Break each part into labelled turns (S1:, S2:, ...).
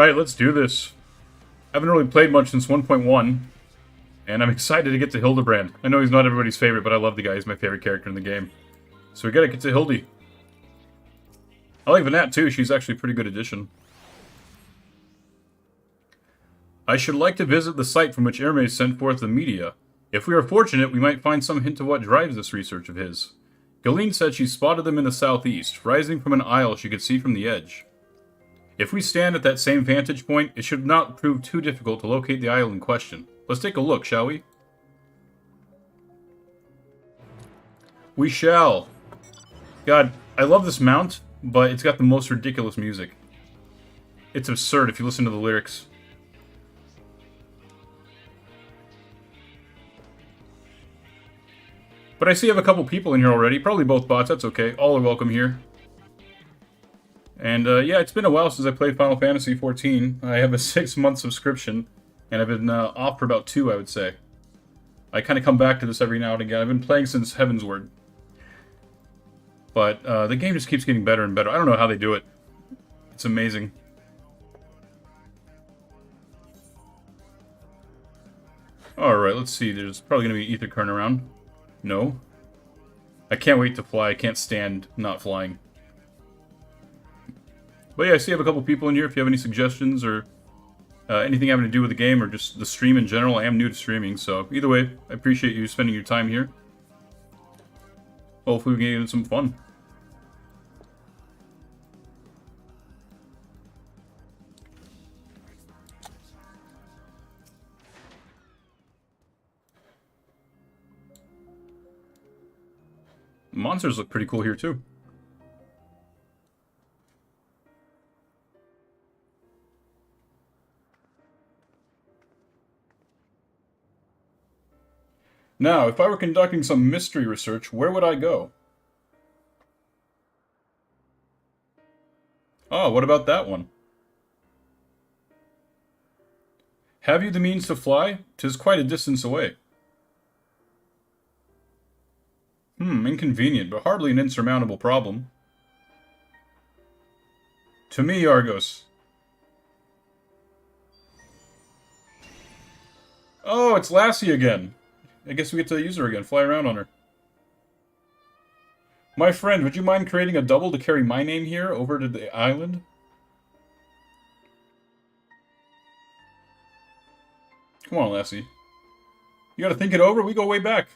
S1: Alright, let's do this. I haven't really played much since 1.1, and I'm excited to get to Hildebrand. I know he's not everybody's favorite, but I love the guy. He's my favorite character in the game. So we gotta get to Hildy. I like Vanat too. She's actually a pretty good addition. I should like to visit the site from which Hermes sent forth the media. If we are fortunate, we might find some hint of what drives this research of his. Goblin said she spotted them in the southeast, rising from an isle she could see from the edge. If we stand at that same vantage point, it should not prove too difficult to locate the isle in question. Let's take a look, shall we? We shall. God, I love this mount, but it's got the most ridiculous music. It's absurd if you listen to the lyrics. But I see you have a couple people in here already. Probably both bots, that's okay. All are welcome here. And yeah, it's been a while since I played Final Fantasy XIV. I have a 6-month subscription, and I've been off for about 2, I would say. I kind of come back to this every now and again. I've been playing since Heavensward. But the game just keeps getting better and better. I don't know how they do it. It's amazing. Alright, let's see. There's probably going to be Etherkern around. No. I can't wait to fly. I can't stand not flying. But yeah, I see you have a couple people in here. If you have any suggestions or anything having to do with the game or just the stream in general, I am new to streaming. So either way, I appreciate you spending your time here. Hopefully we can get into some fun. Monsters look pretty cool here too. Now, if I were conducting some mystery research, where would I go? Oh, what about that one? Have you the means to fly? 'Tis quite a distance away. Inconvenient, but hardly an insurmountable problem. To me, Argos. Oh, it's Lassie again. I guess we get to use her again, fly around on her. My friend, would you mind creating a double to carry my name here over to the island? Come on, Lassie. You gotta think it over, we go way back.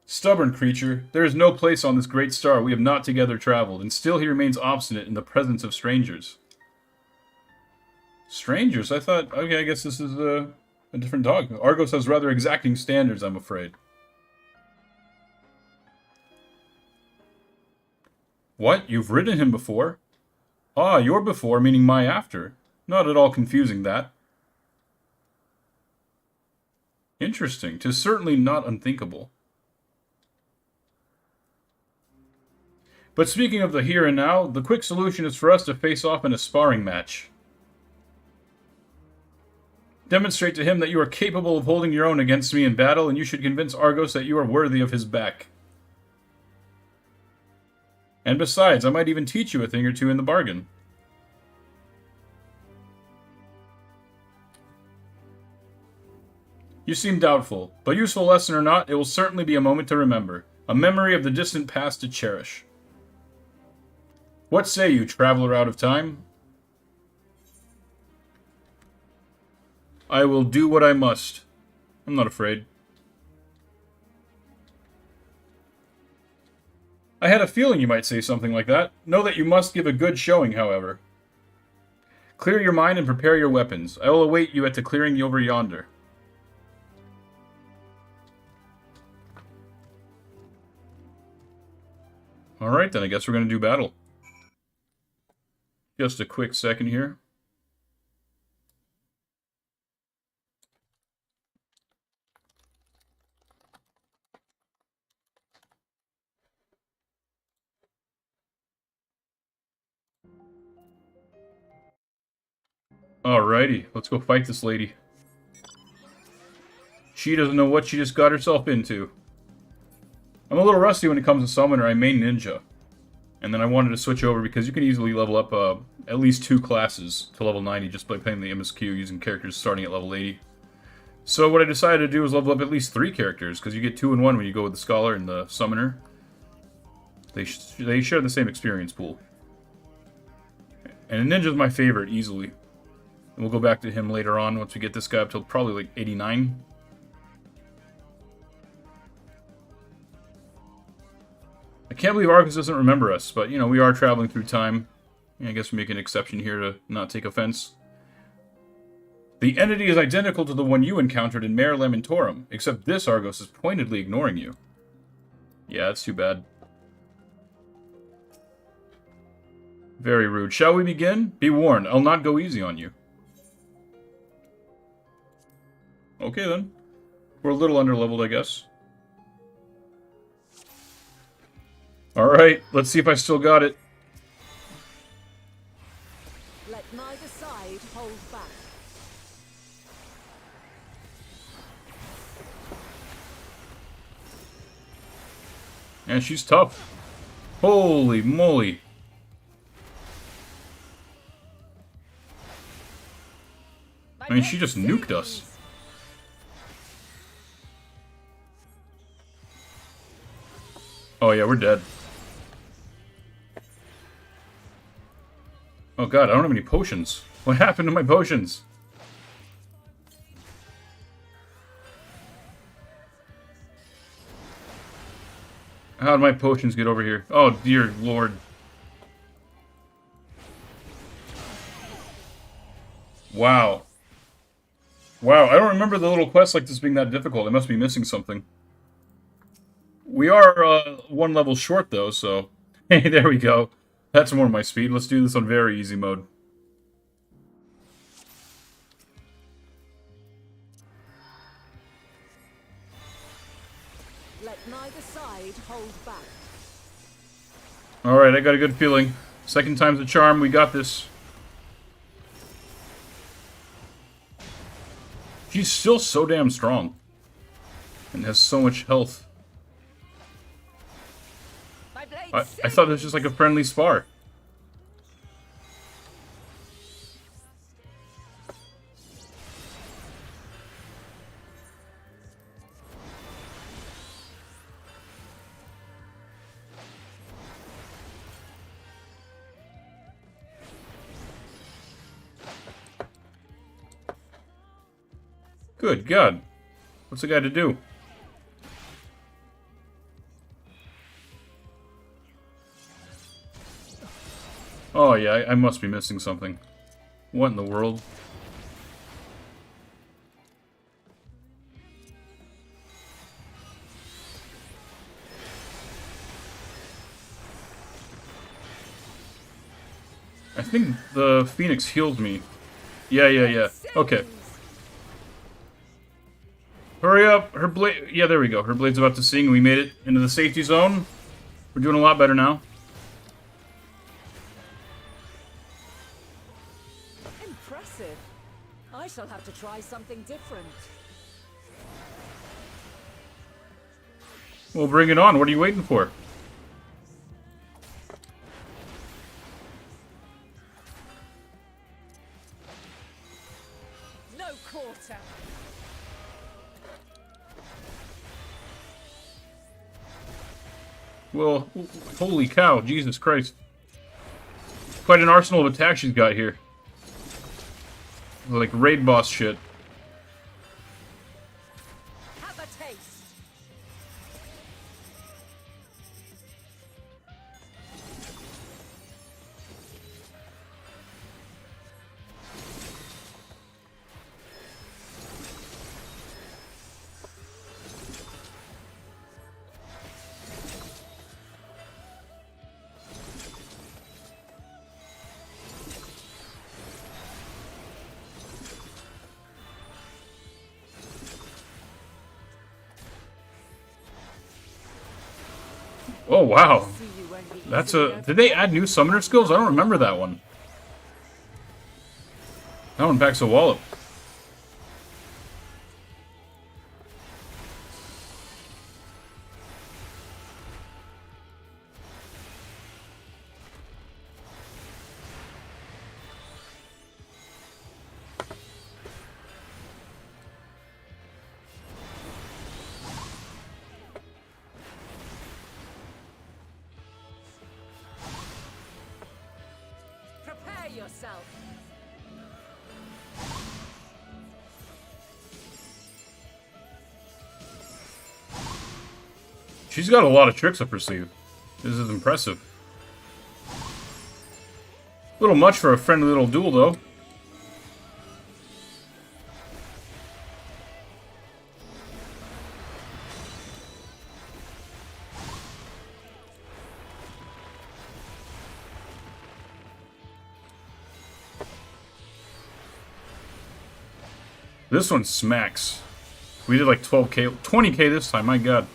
S1: Stubborn creature, there is no place on this great star we have not together traveled, and still he remains obstinate in the presence of strangers. Strangers? I thought, okay, I guess this is a different dog. Argos has rather exacting standards, I'm afraid. What? You've ridden him before? Ah, your before, meaning my after. Not at all confusing, that. Interesting. 'Tis certainly not unthinkable. But speaking of the here and now, the quick solution is for us to face off in a sparring match. Demonstrate to him that you are capable of holding your own against me in battle, and you should convince Argos that you are worthy of his back. And besides, I might even teach you a thing or two in the bargain. You seem doubtful, but useful lesson or not, it will certainly be a moment to remember. A memory of the distant past to cherish. What say you, traveler out of time? I will do what I must. I'm not afraid. I had a feeling you might say something like that. Know that you must give a good showing, however. Clear your mind and prepare your weapons. I will await you at the clearing over yonder. Alright then, I guess we're going to do battle. Just a quick second here. Alrighty, let's go fight this lady. She doesn't know what she just got herself into. I'm a little rusty when it comes to Summoner. I main Ninja. And then I wanted to switch over because you can easily level up at least 2 classes to level 90 just by playing the MSQ using characters starting at level 80. So what I decided to do is level up at least 3 characters, because you get 2 in 1 when you go with the Scholar and the Summoner. They share the same experience pool. And Ninja's my favorite, easily. And we'll go back to him later on once we get this guy up till probably like 89. I can't believe Arcus doesn't remember us, but, you know, we are traveling through time. I guess we make an exception here to not take offense. The entity is identical to the one you encountered in Mare Lamentorum, except this Argos is pointedly ignoring you. Yeah, that's too bad. Very rude. Shall we begin? Be warned, I'll not go easy on you. Okay, then. We're a little underleveled, I guess. Alright, let's see if I still got it.
S2: Let neither side hold back.
S1: And she's tough. Holy moly. I mean, she just nuked us. Oh yeah, we're dead. Oh god, I don't have any potions. What happened to my potions? How did my potions get over here? Oh dear lord. Wow. Wow, I don't remember the little quest like this being that difficult. I must be missing something. We are 1 level short though, so... Hey, there we go. That's more my speed. Let's do this on very easy mode.
S2: Let neither side hold back.
S1: Alright, I got a good feeling. Second time's a charm, we got this. She's still so damn strong. And has so much health. I thought it was just like a friendly spar. Good God. What's the guy to do? Oh yeah, I must be missing something. What in the world? I think the Phoenix healed me. Yeah. Okay. Hurry up! Her blade... Yeah, there we go. Her blade's about to sing. We made it into the safety zone. We're doing a lot better now.
S2: Impressive. I shall have to try something different.
S1: Well, bring it on. What are you waiting for?
S2: No quarter.
S1: Well, holy cow, Jesus Christ. Quite an arsenal of attacks she's got here. Like raid boss shit.
S2: Have a taste.
S1: Oh, wow. That's a... Did they add new summoner skills? I don't remember that one. That one packs a wallop.
S2: yourself.
S1: She's got a lot of tricks up her sleeve. This is impressive. A little much for a friendly little duel, though. This one smacks. We did like 12k, 20k this time, my god.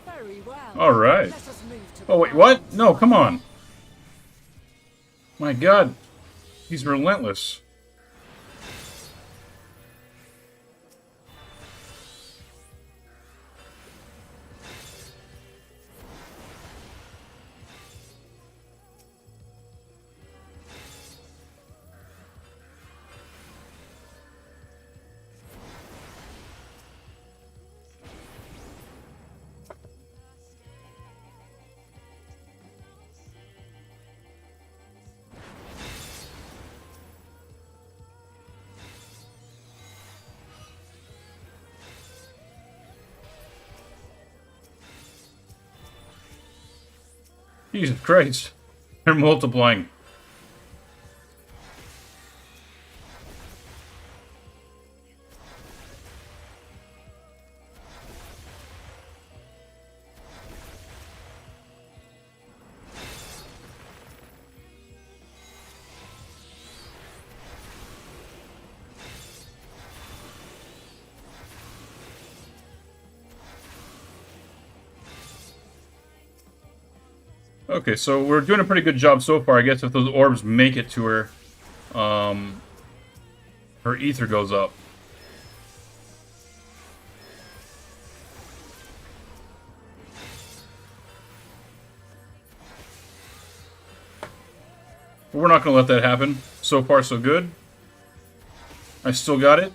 S2: Very well.
S1: Alright.
S2: Let us move to the
S1: Oh, wait, what? No, come on. My god. He's relentless. Jesus Christ. They're multiplying. Okay, so we're doing a pretty good job so far, I guess, if those orbs make it to her. Her ether goes up. But we're not going to let that happen. So far, so good. I still got it.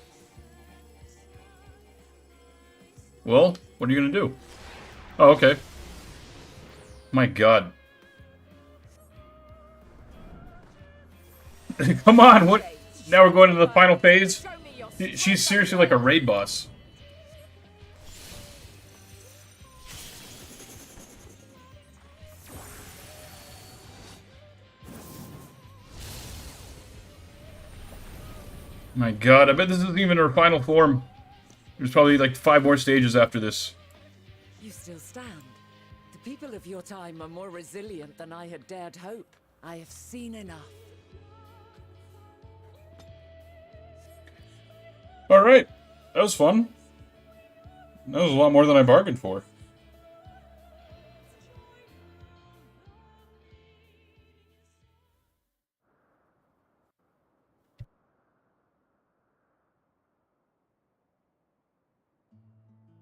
S1: Well, what are you going to do? Oh, okay. My god. Come on, what? Now we're going to the final phase? She's seriously like a raid boss. My god, I bet this isn't even her final form. There's probably like 5 more stages after this.
S2: You still stand. The people of your time are more resilient than I had dared hope. I have seen enough.
S1: Alright, that was fun. That was a lot more than I bargained for.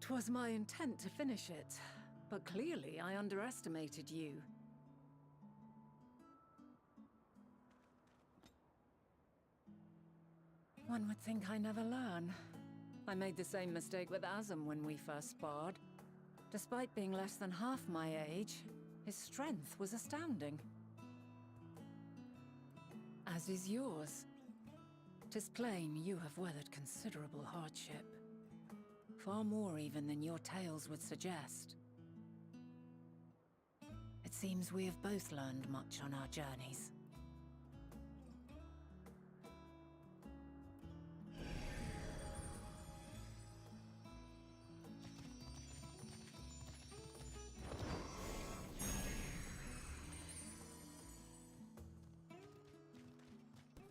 S2: Twas my intent to finish it, but clearly I underestimated you. One would think I never learn. I made the same mistake with Azam when we first sparred. Despite being less than half my age, his strength was astounding. As is yours. 'Tis plain you have weathered considerable hardship. Far more even than your tales would suggest. It seems we have both learned much on our journeys.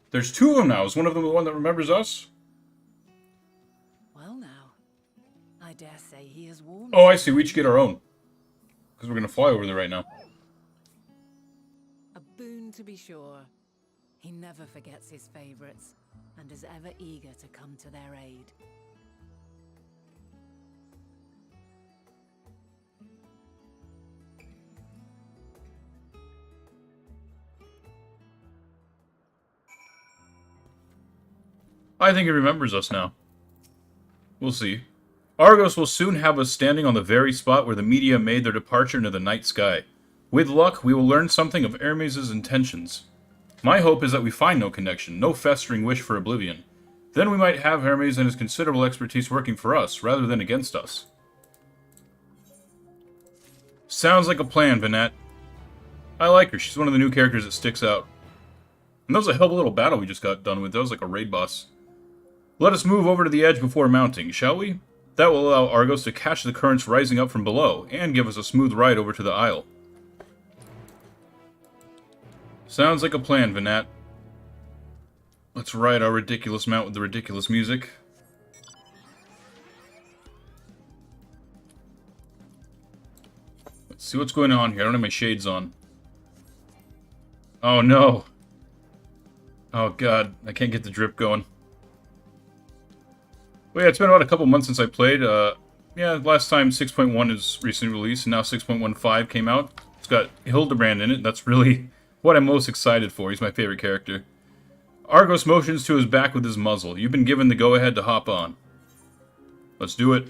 S1: There's 2 of them now. Is one of them the one that remembers us?
S2: Well now, I dare say he has warned.
S1: Oh, I see. We each get our own. Because we're going to fly over there right now.
S2: A boon to be sure. He never forgets his favorites, and is ever eager to come to their aid.
S1: I think he remembers us now. We'll see. Argos will soon have us standing on the very spot where the media made their departure into the night sky. With luck, we will learn something of Hermes' intentions. My hope is that we find no connection, no festering wish for oblivion. Then we might have Hermes and his considerable expertise working for us, rather than against us. Sounds like a plan, Vanette. I like her. She's one of the new characters that sticks out. And that was a hell of a little battle we just got done with. That was like a raid boss. Let us move over to the edge before mounting, shall we? That will allow Argos to catch the currents rising up from below, and give us a smooth ride over to the Isle. Sounds like a plan, Vanette. Let's ride our ridiculous mount with the ridiculous music. Let's see what's going on here. I don't have my shades on. Oh no. Oh god, I can't get the drip going. Well, yeah, it's been about a couple months since I played. Yeah, last time 6.1 is recently released, and now 6.15 came out. It's got Hildebrand in it. That's really what I'm most excited for. He's my favorite character. Argos motions to his back with his muzzle. You've been given the go-ahead to hop on. Let's do it.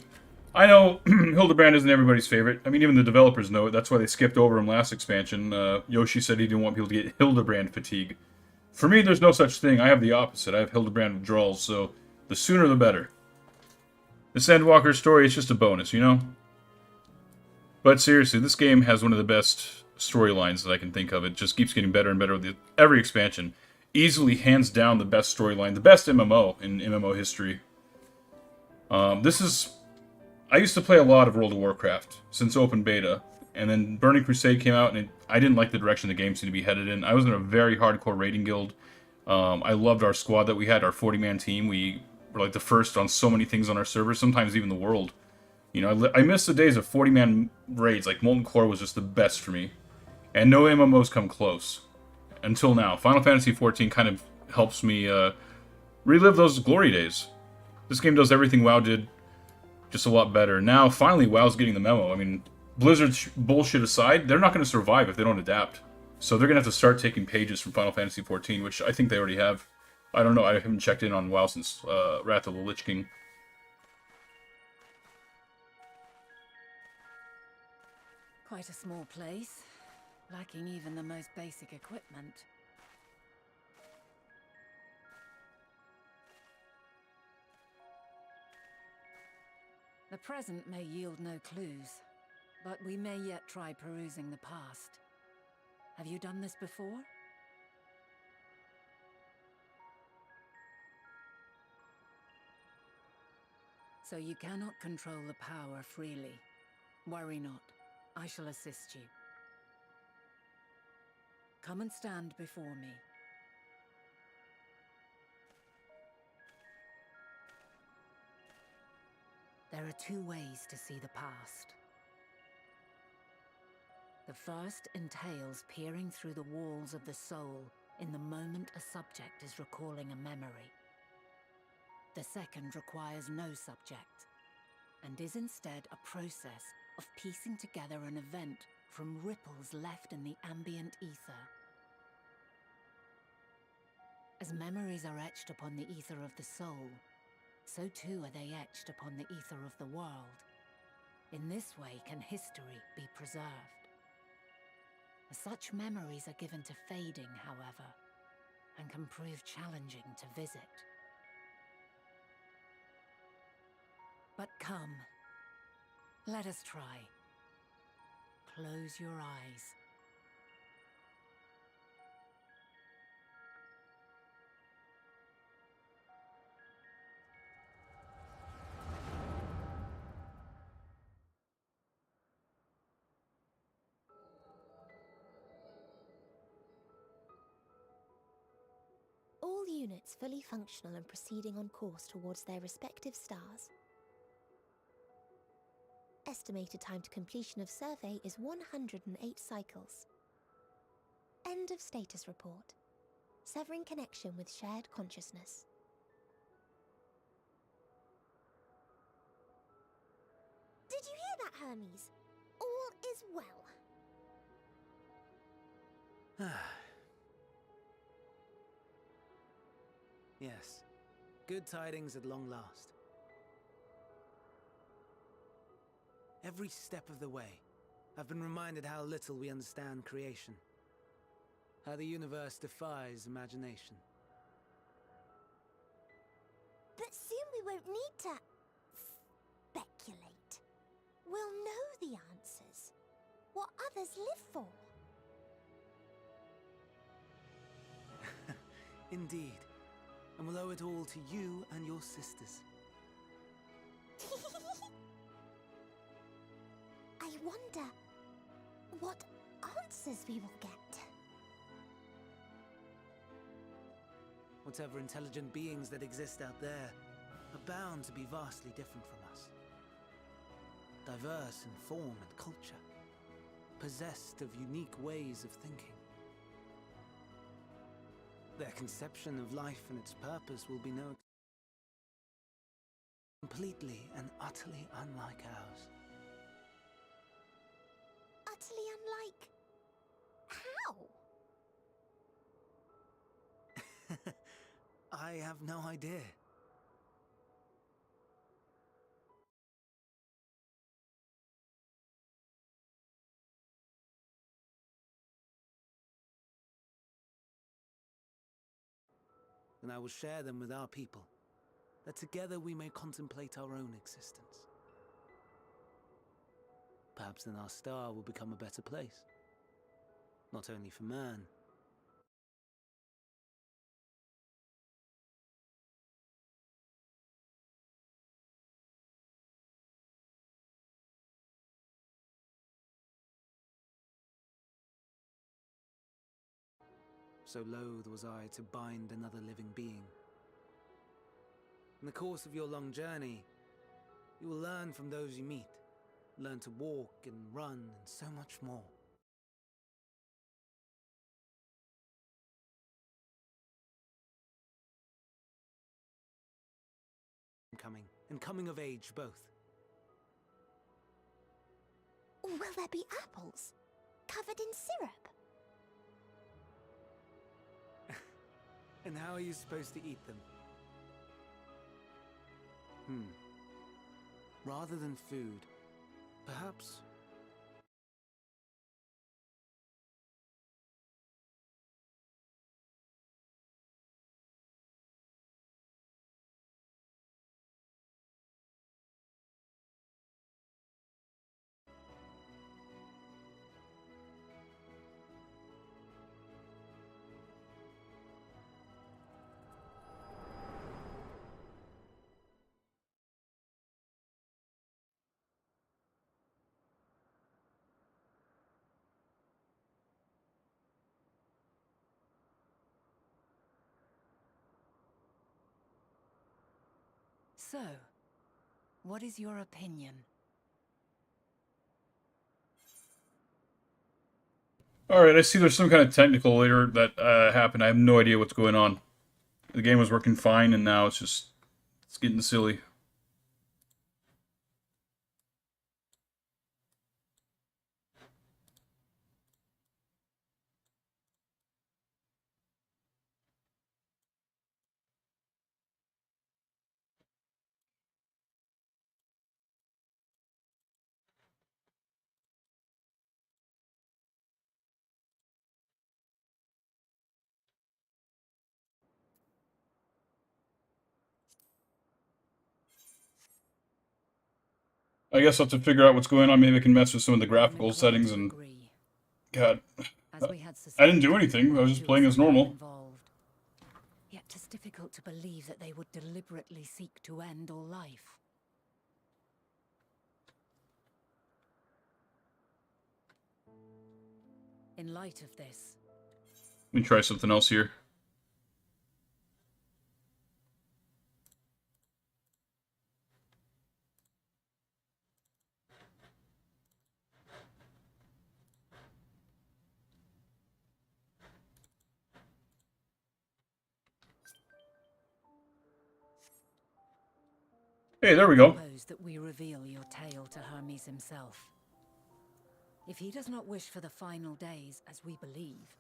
S1: I know Hildebrand isn't everybody's favorite. I mean, even the developers know it. That's why they skipped over him last expansion. Yoshi said he didn't want people to get Hildebrand fatigue. For me, there's no such thing. I have the opposite. I have Hildebrand withdrawals, so the sooner the better. This Endwalker story is just a bonus, you know? But seriously, this game has one of the best storylines that I can think of. It just keeps getting better and better with every expansion. Easily, hands down, the best storyline. The best MMO in MMO history. I used to play a lot of World of Warcraft since open beta. And then Burning Crusade came out, and I didn't like the direction the game seemed to be headed in. I was in a very hardcore raiding guild. I loved our squad that we had, our 40-man team. We were like the first on so many things on our server, sometimes even the world. You know, I miss the days of 40-man raids. Like, Molten Core was just the best for me. And no MMOs come close. Until now. Final Fantasy XIV kind of helps me relive those glory days. This game does everything WoW did, just a lot better. Now, finally, WoW's getting the memo. I mean, Blizzard's bullshit aside, they're not going to survive if they don't adapt. So they're going to have to start taking pages from Final Fantasy XIV, which I think they already have. I don't know, I haven't checked in on WoW since Wrath of the Lich King.
S2: Quite a small place, lacking even the most basic equipment. The present may yield no clues, but we may yet try perusing the past. Have you done this before? So you cannot control the power freely. Worry not. I shall assist you. Come and stand before me. There are two ways to see the past. The first entails peering through the walls of the soul in the moment a subject is recalling a memory. The second requires no subject, and is instead a process of piecing together an event from ripples left in the ambient ether. As memories are etched upon the ether of the soul, so too are they etched upon the ether of the world. In this way can history be preserved. Such memories are given to fading, however, and can prove challenging to visit. But come, let us try. Close your eyes.
S3: All units fully functional and proceeding on course towards their respective stars. Estimated time to completion of survey is 108 cycles. End of status report. Severing connection with shared consciousness. Did you hear that, Hermes? All is well.
S4: Yes. Good tidings at long last. Every step of the way, I've been reminded how little we understand creation. How the universe defies imagination.
S3: But soon we won't need to speculate. We'll know the answers. What others live for.
S4: Indeed. And we'll owe it all to you and your sisters.
S3: I wonder what answers we will get.
S4: Whatever intelligent beings that exist out there are bound to be vastly different from us. Diverse in form and culture, possessed of unique ways of thinking. Their conception of life and its purpose will be completely and utterly unlike ours.
S3: Utterly unlike... how?
S4: I have no idea. And I will share them with our people, that together we may contemplate our own existence. Perhaps then our star will become a better place, not only for man, so loath was I to bind another living being. In the course of your long journey, you will learn from those you meet, learn to walk and run and so much more. Coming of age both.
S3: Will there be apples covered in syrup?
S4: And how are you supposed to eat them? Rather than food, perhaps...
S2: So, what is your opinion?
S1: Alright, I see there's some kind of technical error that happened. I have no idea what's going on. The game was working fine, and now it's getting silly. I guess I'll have to figure out what's going on. Maybe I can mess with some of the graphical settings and... God. I didn't do anything. I was just playing as normal.
S2: Yet 'tis difficult to believe that they would deliberately seek to end all life. In light of this...
S1: Let me try something else here. Hey, there we go.
S2: Suppose that we reveal your tale to Hermes himself. If he does not wish for the final days, as we believe,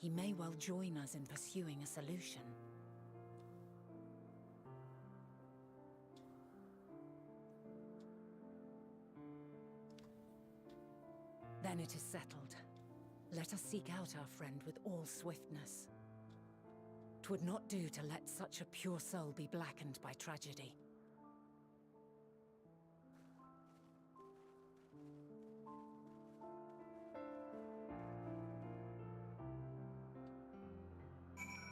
S2: he may well join us in pursuing a solution. Then it is settled. Let us seek out our friend with all swiftness. 'Twould not do to let such a pure soul be blackened by tragedy.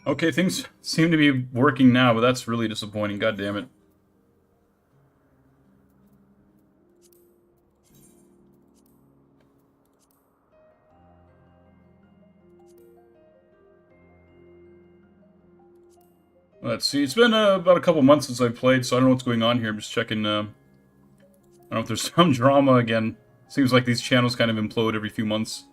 S1: Okay, things seem to be working now, but that's really disappointing. God damn it. Let's see. It's been about a couple months since I played, so I don't know what's going on here. I'm just checking. I don't know if there's some drama again. Seems like these channels kind of implode every few months.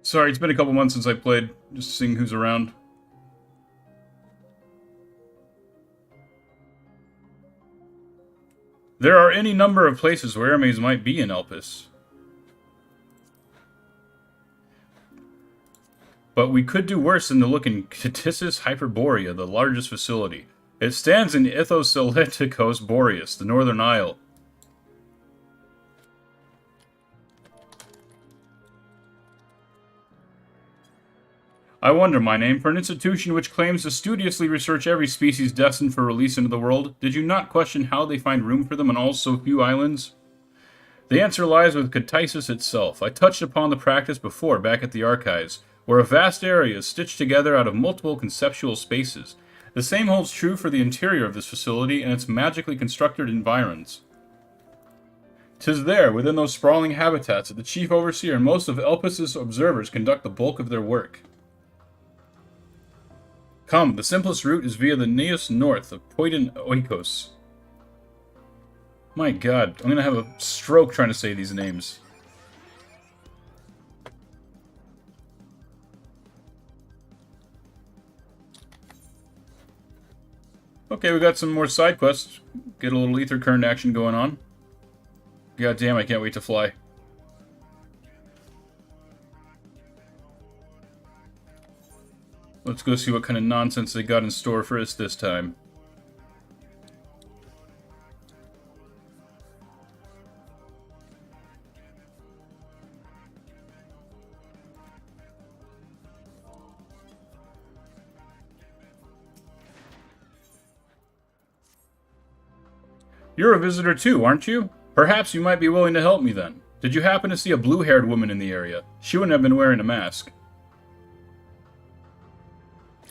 S1: Sorry, it's been a couple months since I played. Just seeing who's around. There are any number of places where Hermes might be in Elpis. But we could do worse than to look in Catissus Hyperborea, the largest facility. It stands in Ithoseletikos Boreas, the Northern Isle. I wonder, my name, for an institution which claims to studiously research every species destined for release into the world, did you not question how they find room for them on all so few islands? The answer lies with Catissus itself. I touched upon the practice before back at the archives, where a vast area is stitched together out of multiple conceptual spaces. The same holds true for the interior of this facility and its magically constructed environs. 'Tis there, within those sprawling habitats, that the chief overseer and most of Elpis's observers conduct the bulk of their work. Come, the simplest route is via the Neos north of Poidon Oikos. My god, I'm gonna have a stroke trying to say these names. Okay, we got some more side quests. Get a little ether current action going on. God damn, I can't wait to fly. Let's go see what kind of nonsense they got in store for us this time. You're a visitor too, aren't you? Perhaps you might be willing to help me then. Did you happen to see a blue-haired woman in the area? She wouldn't have been wearing a mask.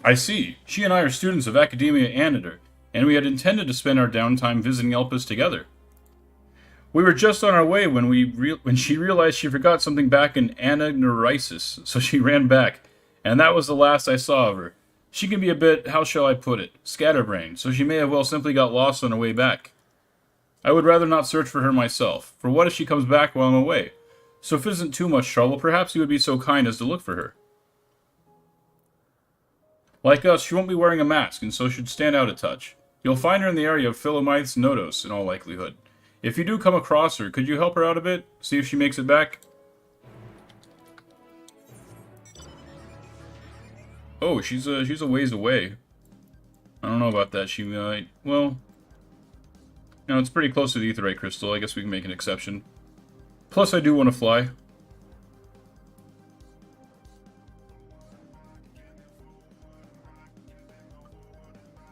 S1: I see. She and I are students of Academia Anator, and we had intended to spend our downtime visiting Elpis together. We were just on our way when she realized she forgot something back in Anagnorisis, so she ran back, and that was the last I saw of her. She can be a bit, how shall I put it, scatterbrained, so she may have well simply got lost on her way back. I would rather not search for her myself, for what if she comes back while I'm away? So if it isn't too much trouble, perhaps you would be so kind as to look for her. Like us, she won't be wearing a mask, and so should stand out a touch. You'll find her in the area of Philomyth's Nodos, in all likelihood. If you do come across her, could you help her out a bit? See if she makes it back? Oh, she's a ways away. I don't know about that. She might... well... no, it's pretty close to the Aetheryte Crystal. I guess we can make an exception. Plus, I do want to fly.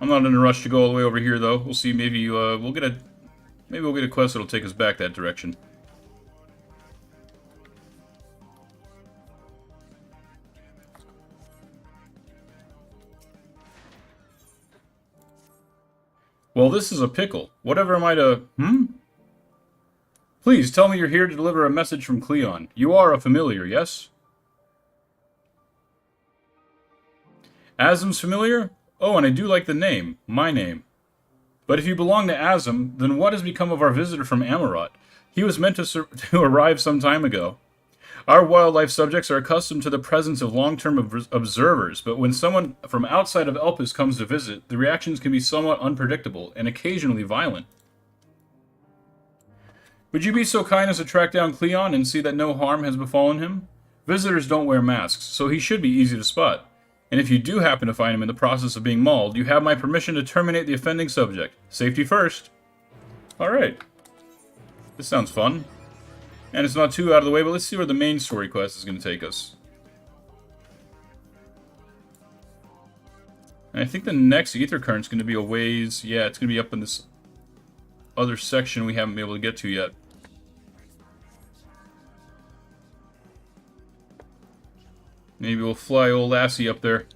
S1: I'm not in a rush to go all the way over here, though. We'll see. Maybe we'll get a quest that'll take us back that direction. Well, this is a pickle. Whatever am I to... Please, tell me you're here to deliver a message from Cleon. You are a familiar, yes? Azim's familiar? Oh, and I do like the name. My name. But if you belong to Azim, then what has become of our visitor from Amarot? He was meant to arrive some time ago. Our wildlife subjects are accustomed to the presence of long-term observers, but when someone from outside of Elpis comes to visit, the reactions can be somewhat unpredictable and occasionally violent. Would you be so kind as to track down Cleon and see that no harm has befallen him? Visitors don't wear masks, so he should be easy to spot. And if you do happen to find him in the process of being mauled, you have my permission to terminate the offending subject. Safety first. Alright. This sounds fun. And it's not too out of the way, but let's see where the main story quest is going to take us. And I think the next ether current's going to be a ways... Yeah, it's going to be up in this other section we haven't been able to get to yet. Maybe we'll fly old Lassie up there.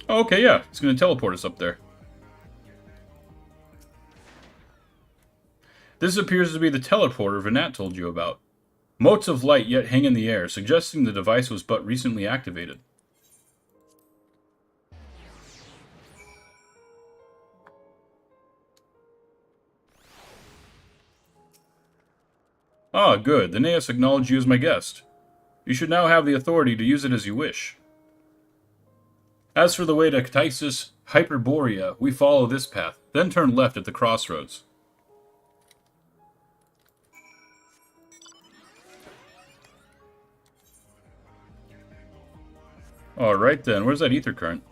S1: Oh, okay, yeah. It's going to teleport us up there. This appears to be the teleporter Vanat told you about. Motes of light yet hang in the air, suggesting the device was but recently activated. Ah, good. The Naeus acknowledged you as my guest. You should now have the authority to use it as you wish. As for the way to Ctisis Hyperborea, we follow this path, then turn left at the crossroads. Alright then, where's that ether current?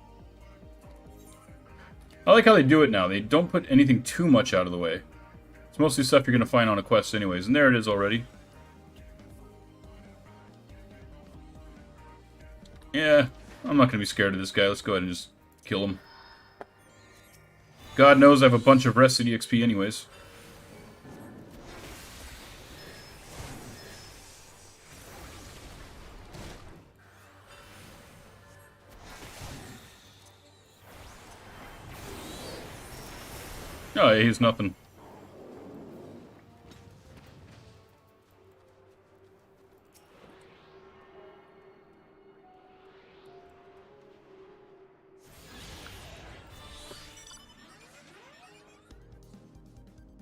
S1: I like how they do it now. They don't put anything too much out of the way. It's mostly stuff you're going to find on a quest anyways, and there it is already. Yeah, I'm not going to be scared of this guy. Let's go ahead and just kill him. God knows I have a bunch of Rest City XP anyways. Oh, yeah, he's nothing.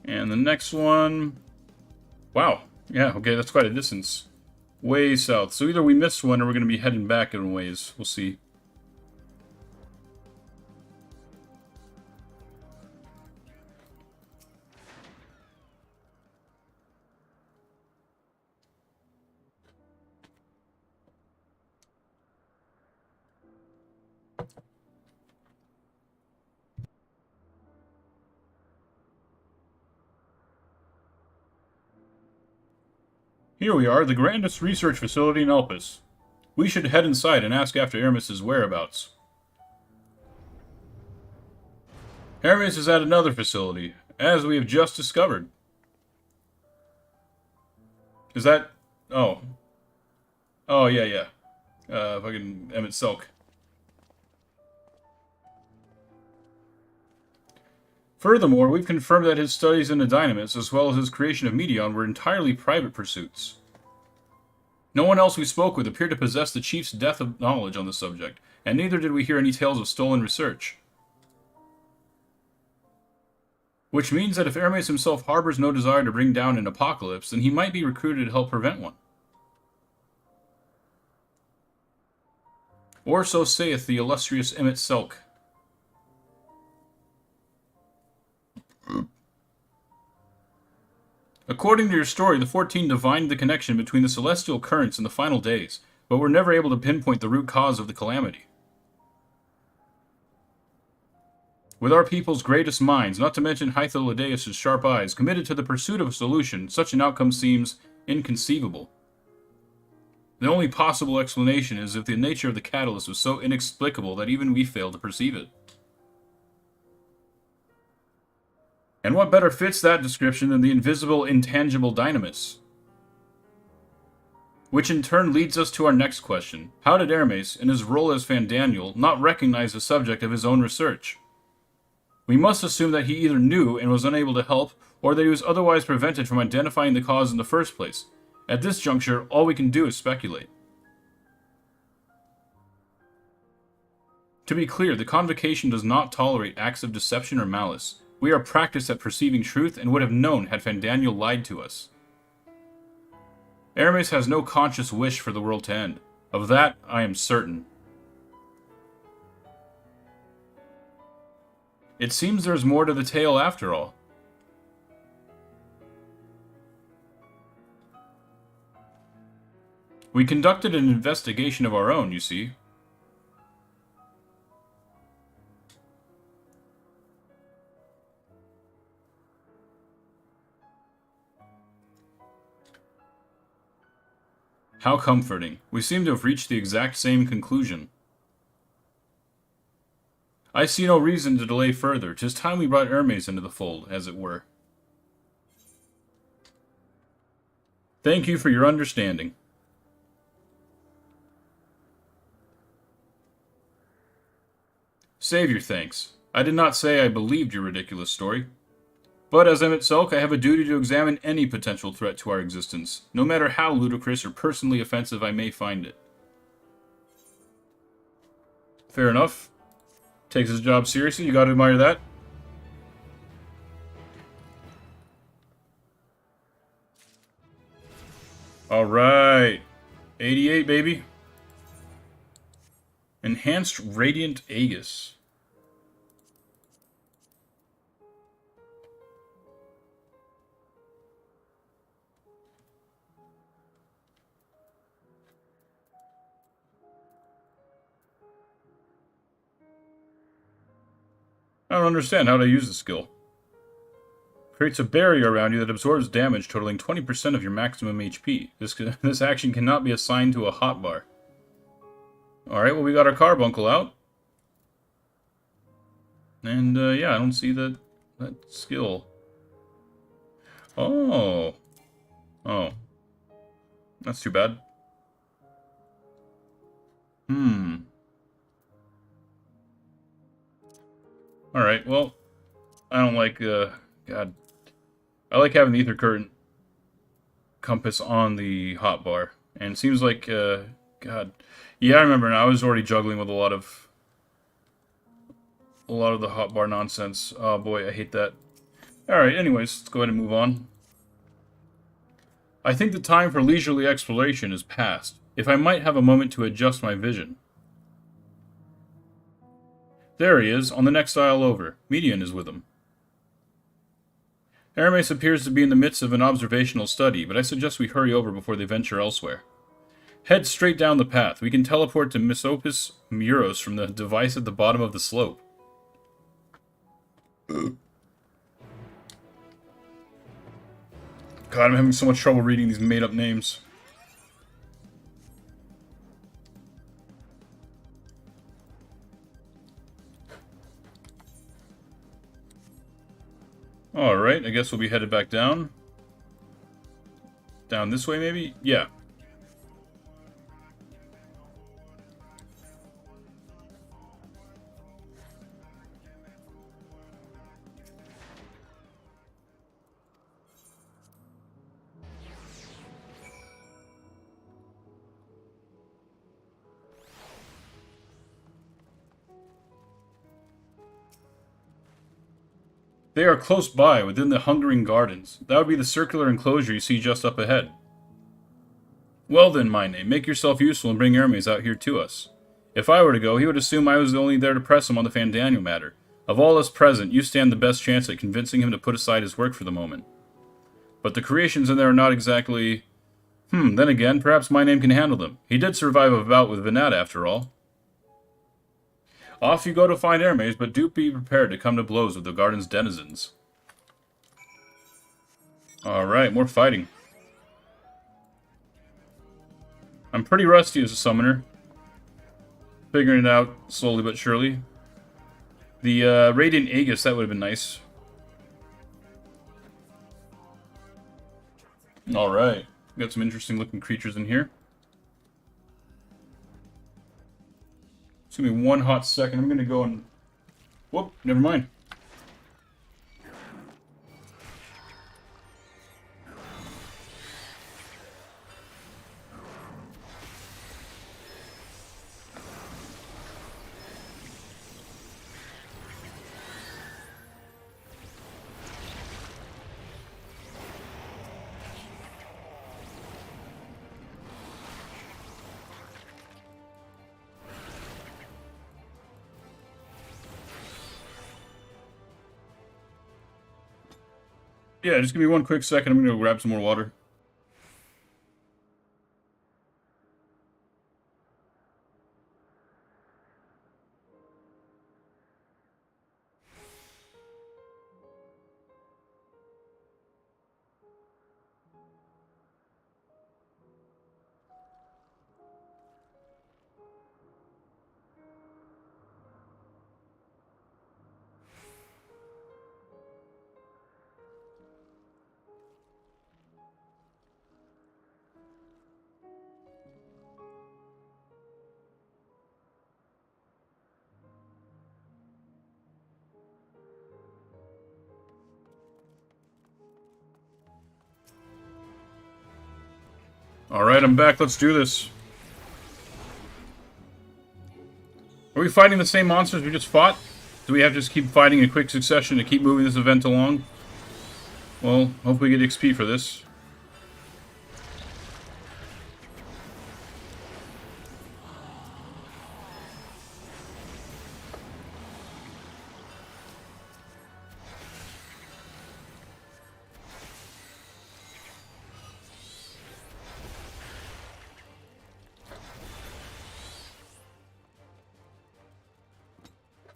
S1: And the next one... Wow. Yeah, okay, that's quite a distance. Way south. So either we missed one or we're going to be heading back in ways. We'll see. Here we are, the grandest research facility in Elpis. We should head inside and ask after Hermes' whereabouts. Hermes is at another facility, as we have just discovered. Is that... Oh. Oh, yeah. Fucking Emmett Selk. Furthermore, we've confirmed that his studies in the Dynamis, as well as his creation of Meteon, were entirely private pursuits. No one else we spoke with appeared to possess the Chief's depth of knowledge on the subject, and neither did we hear any tales of stolen research. Which means that if Hermes himself harbors no desire to bring down an apocalypse, then he might be recruited to help prevent one. Or so saith the illustrious Emmett Selk. According to your story, the 14 divined the connection between the celestial currents in the final days, but were never able to pinpoint the root cause of the calamity. With our people's greatest minds, not to mention Hythlodaeus' sharp eyes, committed to the pursuit of a solution, such an outcome seems inconceivable. The only possible explanation is if the nature of the catalyst was so inexplicable that even we fail to perceive it. And what better fits that description than the invisible, intangible Dynamis? Which in turn leads us to our next question. How did Hermes, in his role as Fandaniel, not recognize the subject of his own research? We must assume that he either knew and was unable to help, or that he was otherwise prevented from identifying the cause in the first place. At this juncture, all we can do is speculate. To be clear, the Convocation does not tolerate acts of deception or malice. We are practiced at perceiving truth and would have known had Fandaniel lied to us. Hermes has no conscious wish for the world to end. Of that, I am certain. It seems there's more to the tale after all. We conducted an investigation of our own, you see. How comforting. We seem to have reached the exact same conclusion. I see no reason to delay further. 'Tis time we brought Hermes into the fold, as it were. Thank you for your understanding. Save your thanks. I did not say I believed your ridiculous story. But as Emmett Selk, I have a duty to examine any potential threat to our existence, no matter how ludicrous or personally offensive I may find it. Fair enough. Takes his job seriously, you gotta admire that. Alright. 88, baby. Enhanced Radiant Aegis. I don't understand how to use the skill. Creates a barrier around you that absorbs damage totaling 20% of your maximum HP. This action cannot be assigned to a hotbar. Alright, well we got our carbuncle out. And yeah, I don't see that skill. Oh. Oh. That's too bad. Alright, well, I don't like, God. I like having the Ether Current compass on the hotbar. And it seems like, God. Yeah, I remember now. I was already juggling with a lot of the hotbar nonsense. Oh boy, I hate that. Alright, anyways, let's go ahead and move on. I think the time for leisurely exploration is past. If I might have a moment to adjust my vision. There he is, on the next aisle over. Median is with him. Hermes appears to be in the midst of an observational study, but I suggest we hurry over before they venture elsewhere. Head straight down the path. We can teleport to Misopus Muros from the device at the bottom of the slope. God, I'm having so much trouble reading these made-up names. Alright, I guess we'll be headed back down. Down this way, maybe? Yeah. They are close by, within the Hungering Gardens. That would be the circular enclosure you see just up ahead. Well then, my name, make yourself useful and bring Hermes out here to us. If I were to go, he would assume I was only there to press him on the Fandaniel matter. Of all us present, you stand the best chance at convincing him to put aside his work for the moment. But the creations in there are not exactly... then again, perhaps my name can handle them. He did survive a bout with Venat, after all. Off you go to find Hermes, but do be prepared to come to blows with the garden's denizens. Alright, more fighting. I'm pretty rusty as a summoner. Figuring it out slowly but surely. The Radiant Aegis, that would have been nice. Alright, got some interesting looking creatures in here. Just give me one hot second. I'm going to go and... Whoop, never mind. Yeah, just give me one quick second. I'm gonna go grab some more water. Alright, I'm back. Let's do this. Are we fighting the same monsters we just fought? Do we have to just keep fighting in quick succession to keep moving this event along? Well, hopefully we get XP for this.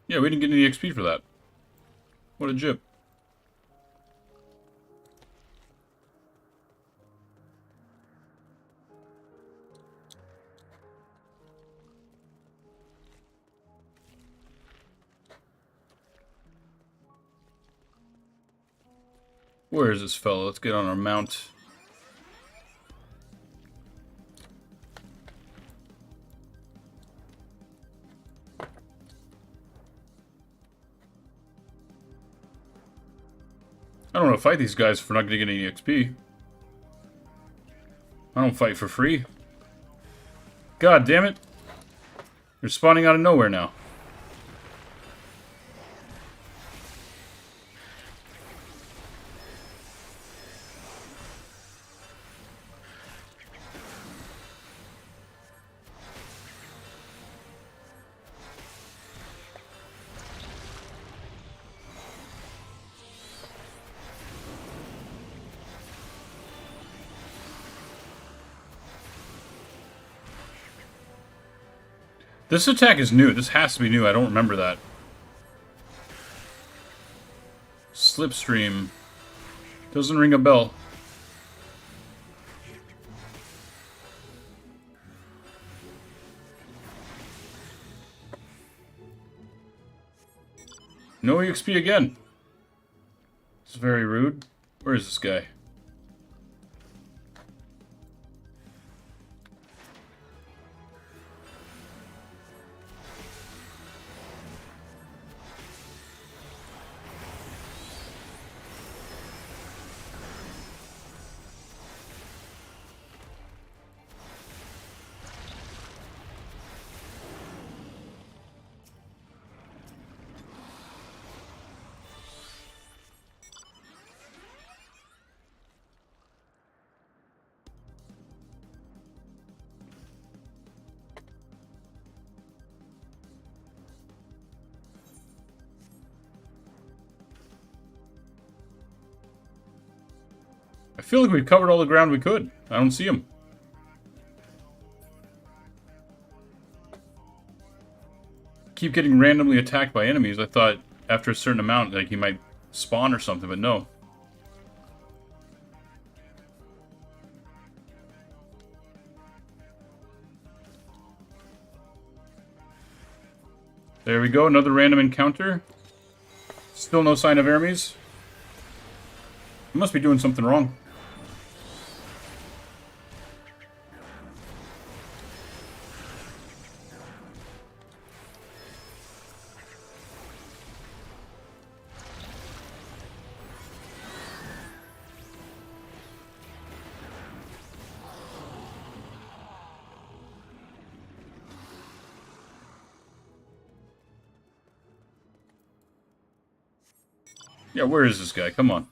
S1: Yeah, we didn't get any XP for that. What a jip. Where is this fellow? Let's get on our mount. I don't want to fight these guys if we're not going to get any XP. I don't fight for free. God damn it. They're spawning out of nowhere now. This attack is new. This has to be new. I don't remember that. Slipstream. Doesn't ring a bell. No EXP again. It's very rude. Where is this guy? I feel like we've covered all the ground we could. I don't see him. Keep getting randomly attacked by enemies. I thought after a certain amount, like he might spawn or something, but no. There we go, another random encounter. Still no sign of enemies. I must be doing something wrong. Yeah, where is this guy? Come on.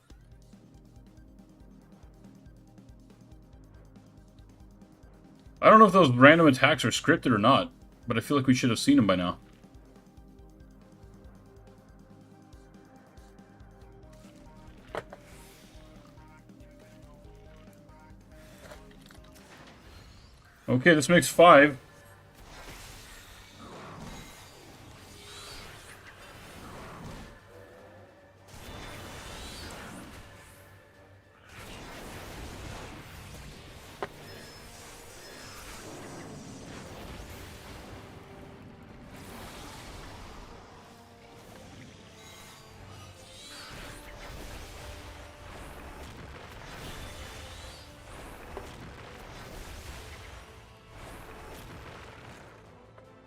S1: I don't know if those random attacks are scripted or not, but I feel like we should have seen them by now. Okay, this makes 5.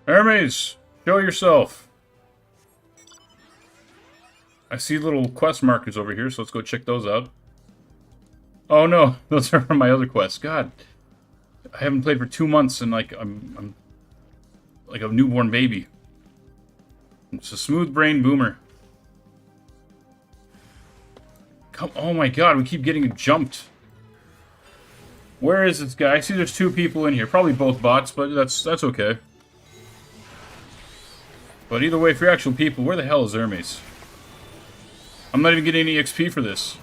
S1: Hermes, show yourself. I see little quest markers over here, so let's go check those out. Oh no, those are from my other quests. God, I haven't played for 2 months, and like I'm like a newborn baby. It's a smooth-brained boomer. Come, oh my God, we keep getting jumped. Where is this guy? I see there's 2 people in here, probably both bots, but that's okay. But either way, if you're actual people, where the hell is Hermes? I'm not even getting any XP for this.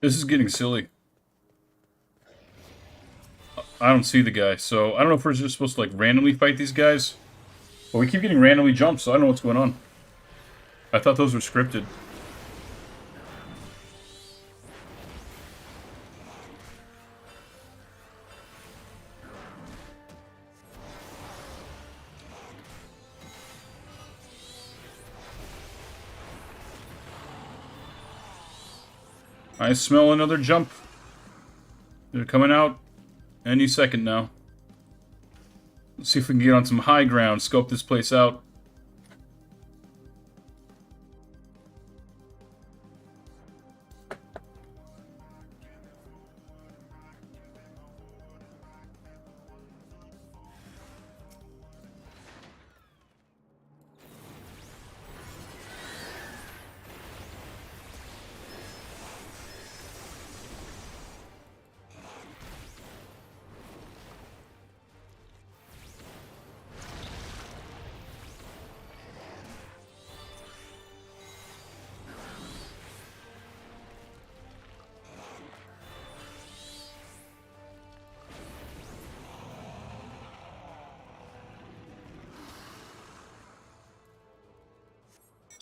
S1: This is getting silly. I don't see the guy, so I don't know if we're just supposed to like randomly fight these guys. But we keep getting randomly jumped, so I don't know what's going on. I thought those were scripted. I smell another jump. They're coming out any second now. Let's see if we can get on some high ground, scope this place out.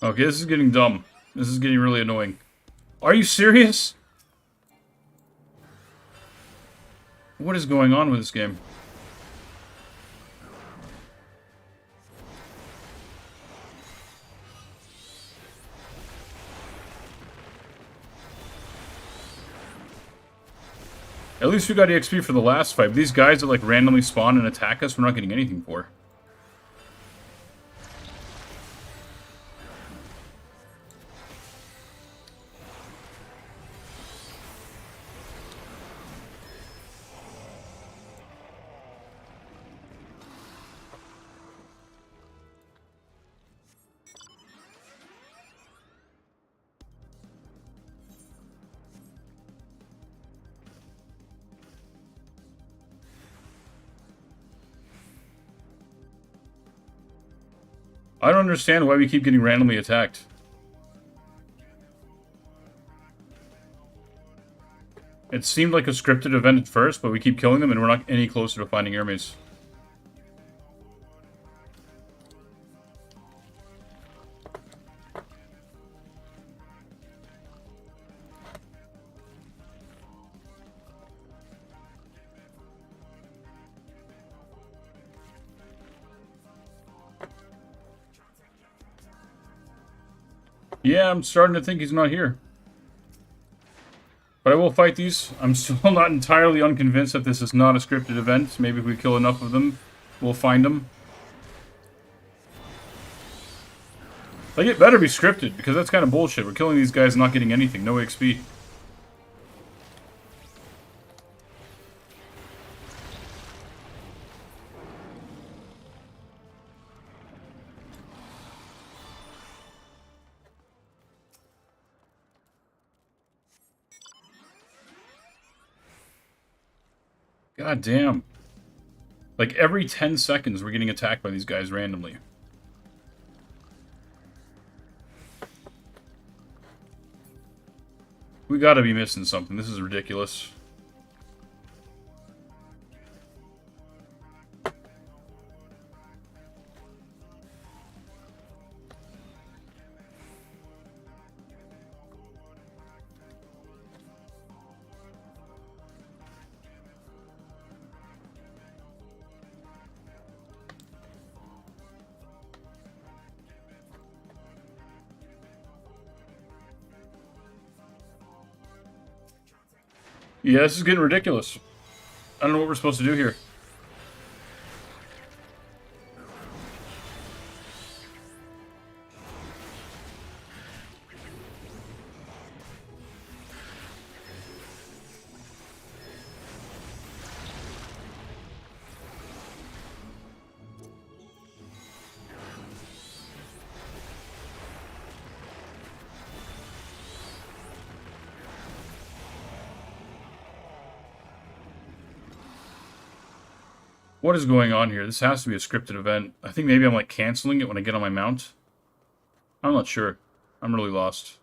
S1: Okay, this is getting dumb. This is getting really annoying. Are you serious? What is going on with this game? At least we got EXP for the last fight. These guys that like randomly spawn and attack us, we're not getting anything for. I don't understand why we keep getting randomly attacked. It seemed like a scripted event at first, but we keep killing them and we're not any closer to finding Hermes. Yeah, I'm starting to think he's not here. But I will fight these. I'm still not entirely unconvinced that this is not a scripted event. Maybe if we kill enough of them, we'll find them. Like, it better be scripted, because that's kind of bullshit. We're killing these guys and not getting anything. No XP. God damn. Like, every 10 seconds, we're getting attacked by these guys randomly. We gotta be missing something. This is ridiculous. Yeah, this is getting ridiculous. I don't know what we're supposed to do here. What is going on here? This has to be a scripted event. I think maybe I'm like canceling it when I get on my mount. I'm not sure. I'm really lost.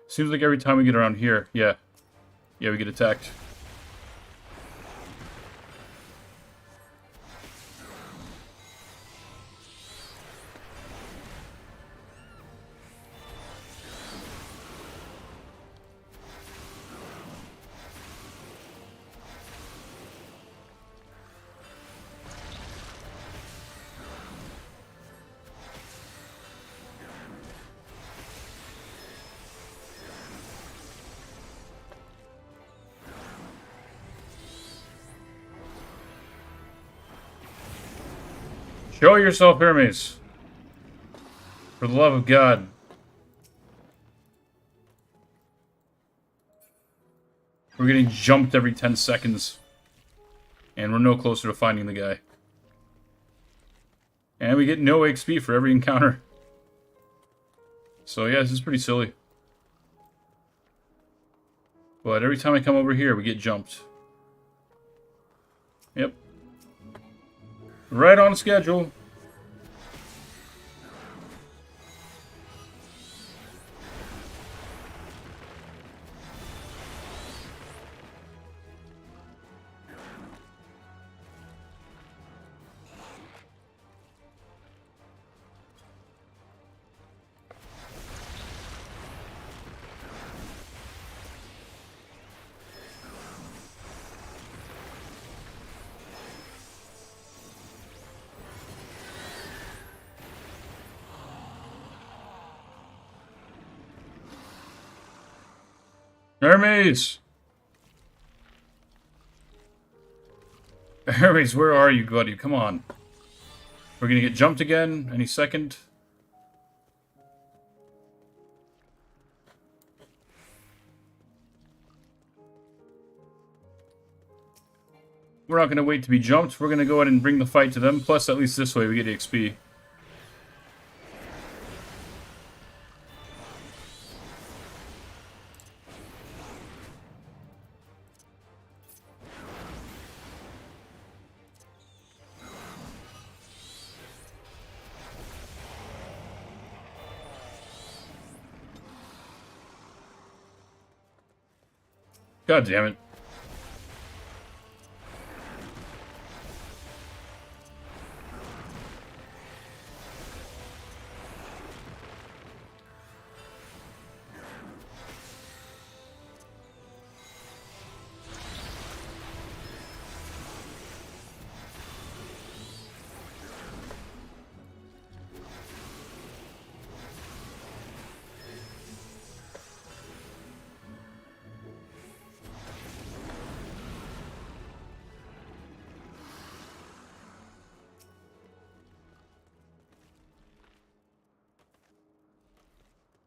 S1: Seems like every time we get around here, yeah, we get attacked. Show yourself, Hermes. For the love of God. We're getting jumped every 10 seconds. And we're no closer to finding the guy. And we get no XP for every encounter. So yeah, this is pretty silly. But every time I come over here, we get jumped. Yep. Right on schedule. Hermes! Hermes, where are you, buddy? Come on. We're gonna get jumped again any second. We're not gonna wait to be jumped. We're gonna go ahead and bring the fight to them. Plus, at least this way we get XP. God damn it.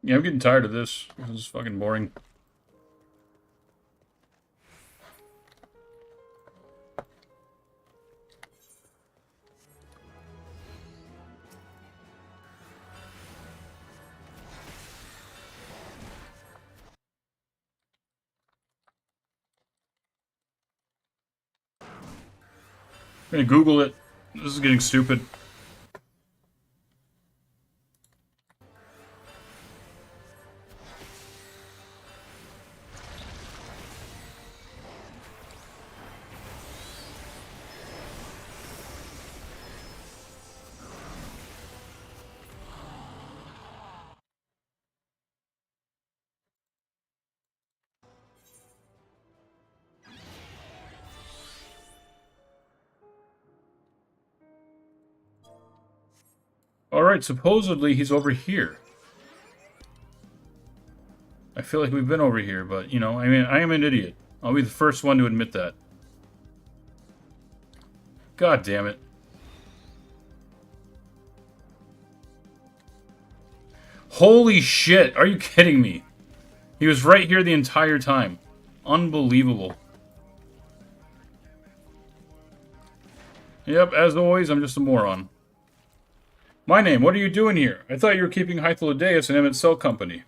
S1: Yeah, I'm getting tired of this. This is fucking boring. I'm gonna Google it. This is getting stupid. Alright, supposedly he's over here. I feel like we've been over here, but, you know, I mean, I am an idiot. I'll be the first one to admit that. God damn it. Holy shit, are you kidding me? He was right here the entire time. Unbelievable. Yep, as always, I'm just a moron. My name, what are you doing here? I thought you were keeping Hythlodaeus and Emmett Cell Company.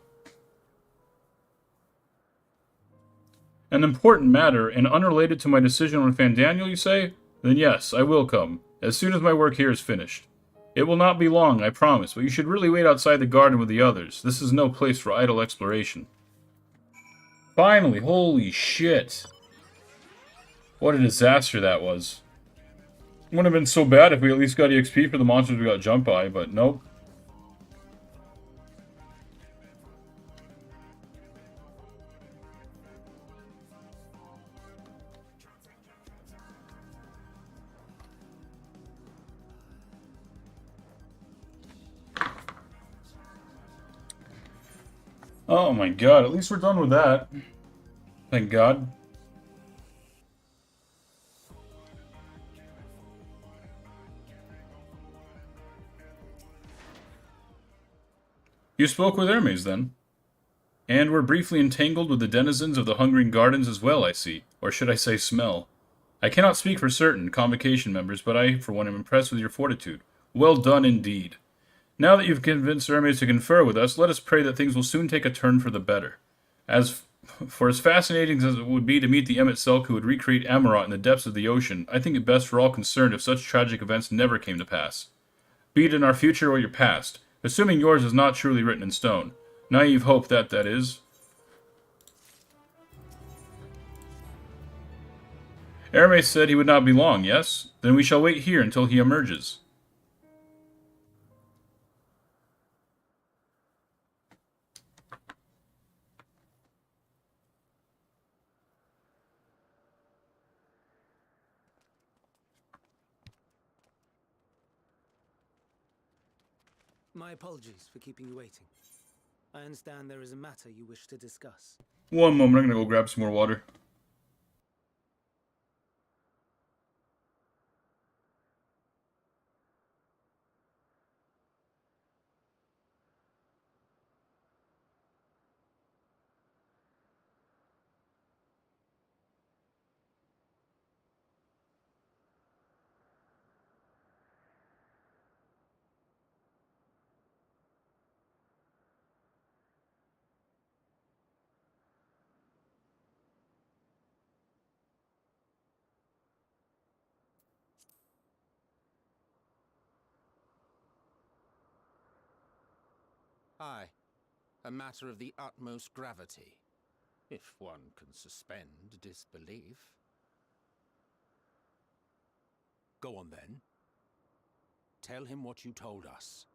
S1: An important matter, and unrelated to my decision on Fandaniel, you say? Then yes, I will come, as soon as my work here is finished. It will not be long, I promise, but you should really wait outside the garden with the others. This is no place for idle exploration. Finally, holy shit. What a disaster that was. It wouldn't have been so bad if we at least got EXP for the monsters we got jumped by, but nope. Oh my god, at least we're done with that. Thank God. You spoke with Hermes, then? And were briefly entangled with the denizens of the Hungering Gardens as well, I see. Or should I say smell. I cannot speak for certain Convocation members, but I, for one, am impressed with your fortitude. Well done indeed. Now that you've convinced Hermes to confer with us, let us pray that things will soon take a turn for the better. For as fascinating as it would be to meet the Emmett Selk who would recreate Amarot in the depths of the ocean, I think it best for all concerned if such tragic events never came to pass. Be it in our future or your past, assuming yours is not truly written in stone. Naive hope that is. Hermes said he would not be long, yes? Then we shall wait here until he emerges.
S4: My apologies for keeping you waiting. I understand there is a matter you wish to discuss.
S1: One moment, I'm gonna go grab some more water.
S5: Aye, a matter of the utmost gravity, if one can suspend disbelief. Go on then. Tell him what you told us,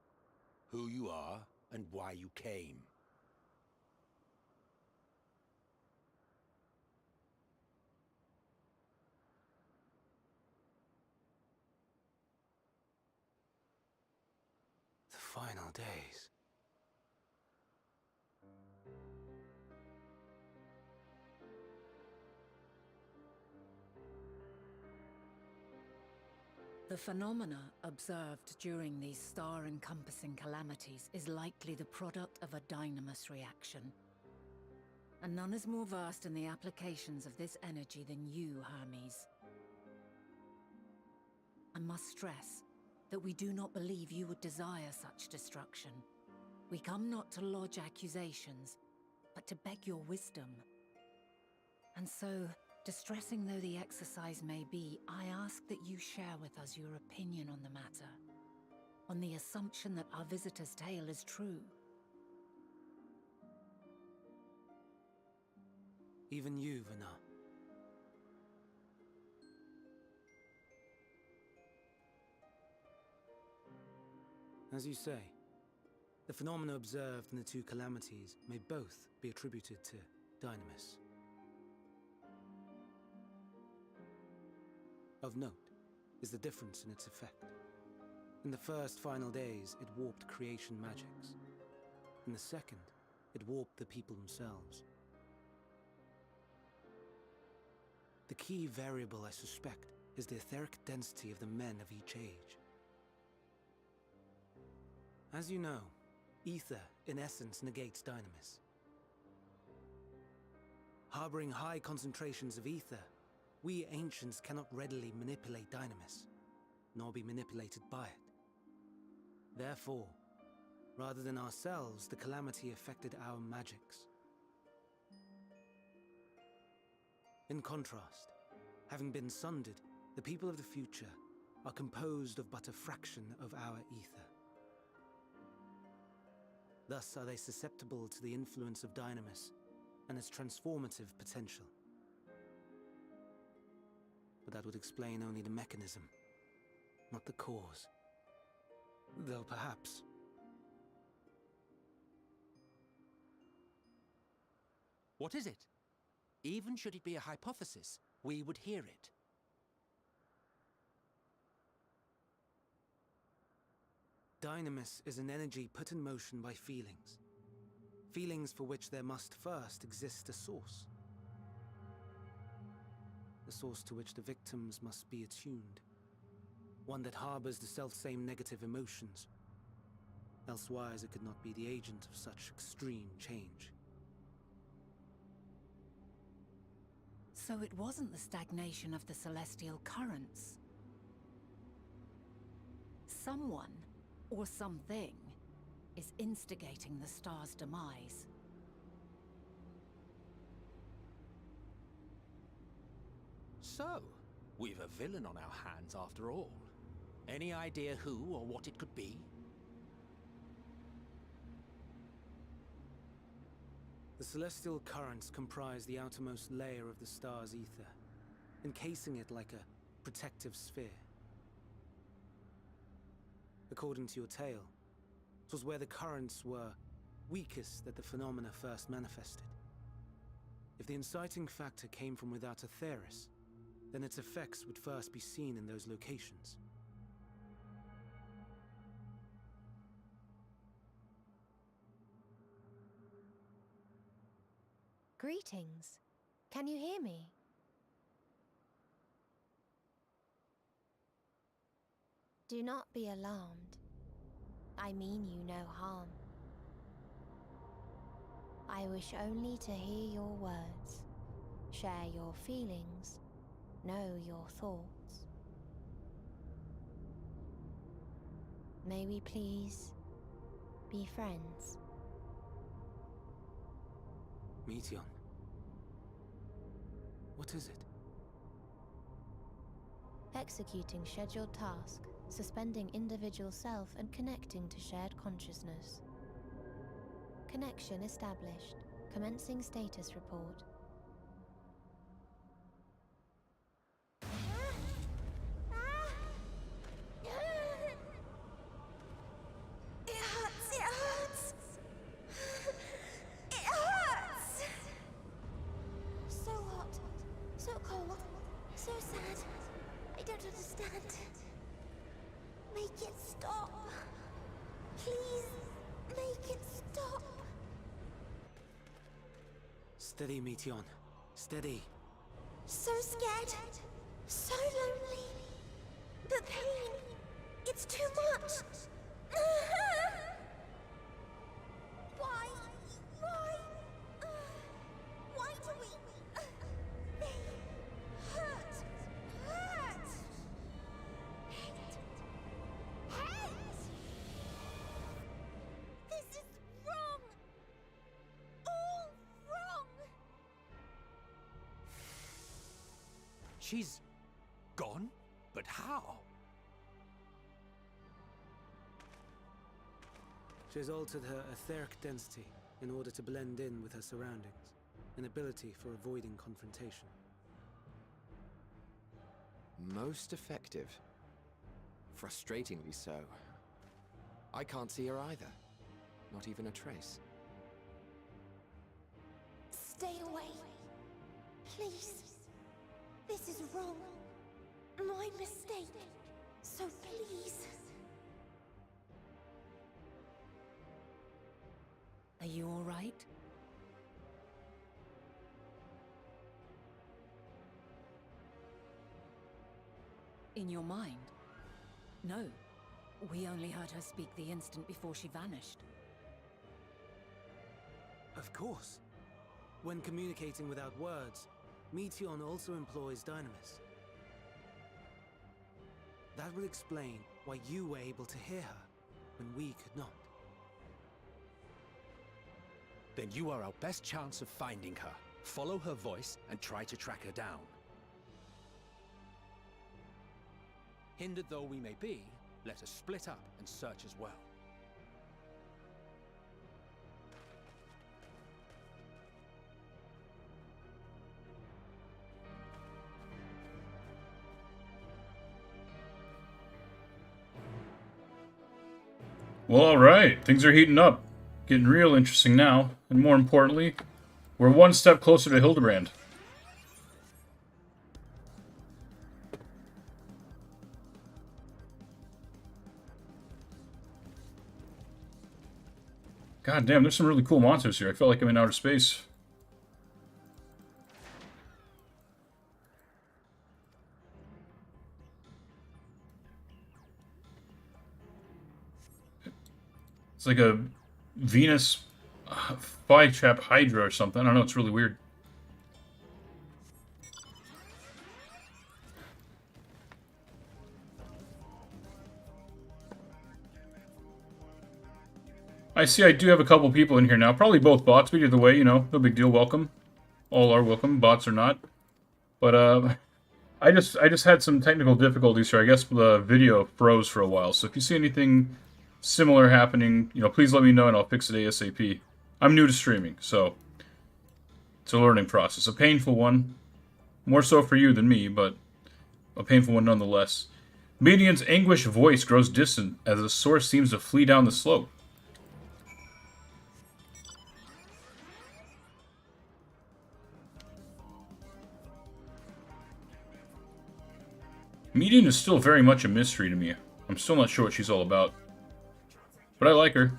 S5: who you are, and why you came.
S4: The final days.
S2: The phenomena observed during these star-encompassing calamities is likely the product of a dynamis reaction. And none is more versed in the applications of this energy than you, Hermes. I must stress that we do not believe you would desire such destruction. We come not to lodge accusations, but to beg your wisdom. And so, Distressing though the exercise may be, I ask that you share with us your opinion on the matter, on the assumption that our visitor's tale is true.
S4: Even you, Vana. As you say, the phenomena observed in the two calamities may both be attributed to Dynamis. Of note is the difference in its effect. In the first final days, it warped creation magics. In the second, it warped the people themselves. The key variable, I suspect, is the etheric density of the men of each age. As you know, ether, in essence, negates Dynamis. Harboring high concentrations of ether, we ancients cannot readily manipulate Dynamis, nor be manipulated by it. Therefore, rather than ourselves, the calamity affected our magics. In contrast, having been sundered, the people of the future are composed of but a fraction of our ether. Thus are they susceptible to the influence of Dynamis and its transformative potential. But that would explain only the mechanism, not the cause. Though perhaps...
S5: What is it? Even should it be a hypothesis, we would hear it.
S4: Dynamis is an energy put in motion by feelings. Feelings for which there must first exist a source. A source to which the victims must be attuned. One that harbors the selfsame negative emotions. Elsewise it could not be the agent of such extreme change.
S2: So it wasn't the stagnation of the celestial currents. Someone, or something, is instigating the star's demise.
S5: So, we've a villain on our hands after all. Any idea who or what it could be?
S4: The celestial currents comprise the outermost layer of the star's ether, encasing it like a protective sphere. According to your tale, it was where the currents were weakest that the phenomena first manifested. If the inciting factor came from without Aetheris, then its effects would first be seen in those locations.
S3: Greetings. Can you hear me? Do not be alarmed. I mean you no harm. I wish only to hear your words, share your feelings, know your thoughts. May we please be friends?
S4: Meteion. What is it?
S3: Executing scheduled task, suspending individual self and connecting to shared consciousness. Connection established. Commencing status report.
S6: It hurts! It hurts!
S3: So hot, so cold, so sad. I don't understand. Make it stop. Please, make it stop.
S4: Steady, Meteion. Steady.
S6: So scared, so lonely. The pain, it's too much. Why? Why do we? They hurt. Hate. This is wrong. All wrong.
S5: She's gone? But how?
S4: She has altered her etheric density in order to blend in with her surroundings, an ability for avoiding confrontation.
S7: Most effective. Frustratingly so. I can't see her either. Not even a trace.
S6: Stay away. Please. This is wrong. My mistake. So please.
S2: Are you all right? In your mind? No. We only heard her speak the instant before she vanished.
S4: Of course. When communicating without words, Meteion also employs Dynamis. That will explain why you were able to hear her, when we could not.
S5: Then you are our best chance of finding her. Follow her voice and try to track her down. Hindered though we may be, let us split up and search as well.
S1: Well, alright. Things are heating up. Getting real interesting now. And more importantly, we're one step closer to Hildebrand. God damn, there's some really cool monsters here. I felt like I'm in outer space. It's like a Venus flytrap Hydra or something. I don't know, it's really weird. I see I do have a couple people in here now. Probably both bots, but either way, you know, no big deal. Welcome. All are welcome, bots or not. But, I just had some technical difficulties here. I guess the video froze for a while. So if you see anything similar happening, you know, please let me know and I'll fix it ASAP. I'm new to streaming, so it's a learning process. A painful one. More so for you than me, but a painful one nonetheless. Median's anguished voice grows distant as the source seems to flee down the slope. Median is still very much a mystery to me. I'm still not sure what she's all about. But I like her.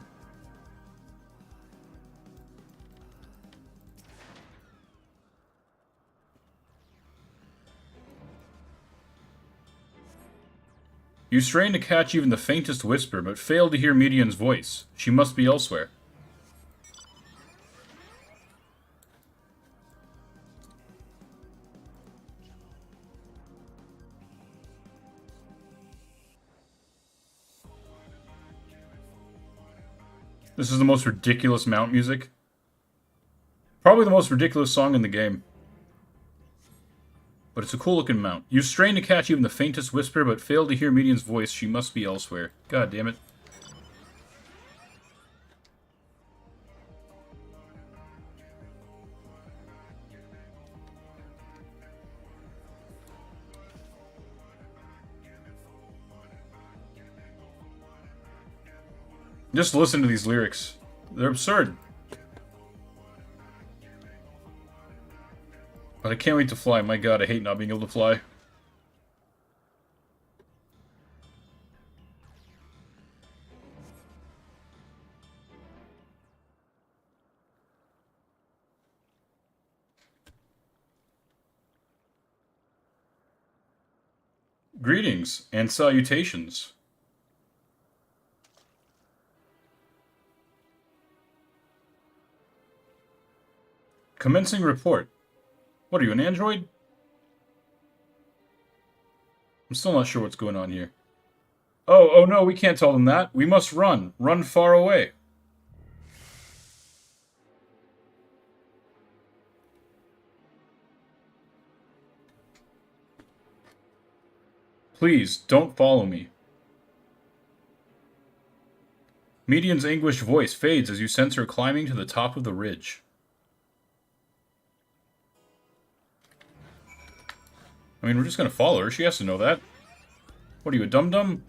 S1: You strain to catch even the faintest whisper, but fail to hear Median's voice. She must be elsewhere. This is the most ridiculous mount music. Probably the most ridiculous song in the game. But it's a cool looking mount. You strain to catch even the faintest whisper, but fail to hear Median's voice. She must be elsewhere. God damn it. Just listen to these lyrics. They're absurd. But I can't wait to fly. My god, I hate not being able to fly. Greetings and salutations. Commencing report. What are you, an android? I'm still not sure what's going on here. Oh no, we can't tell them that. We must run. Run far away. Please, don't follow me. Median's anguished voice fades as you sense her climbing to the top of the ridge. I mean, we're just gonna follow her. She has to know that. What are you, a dum-dum?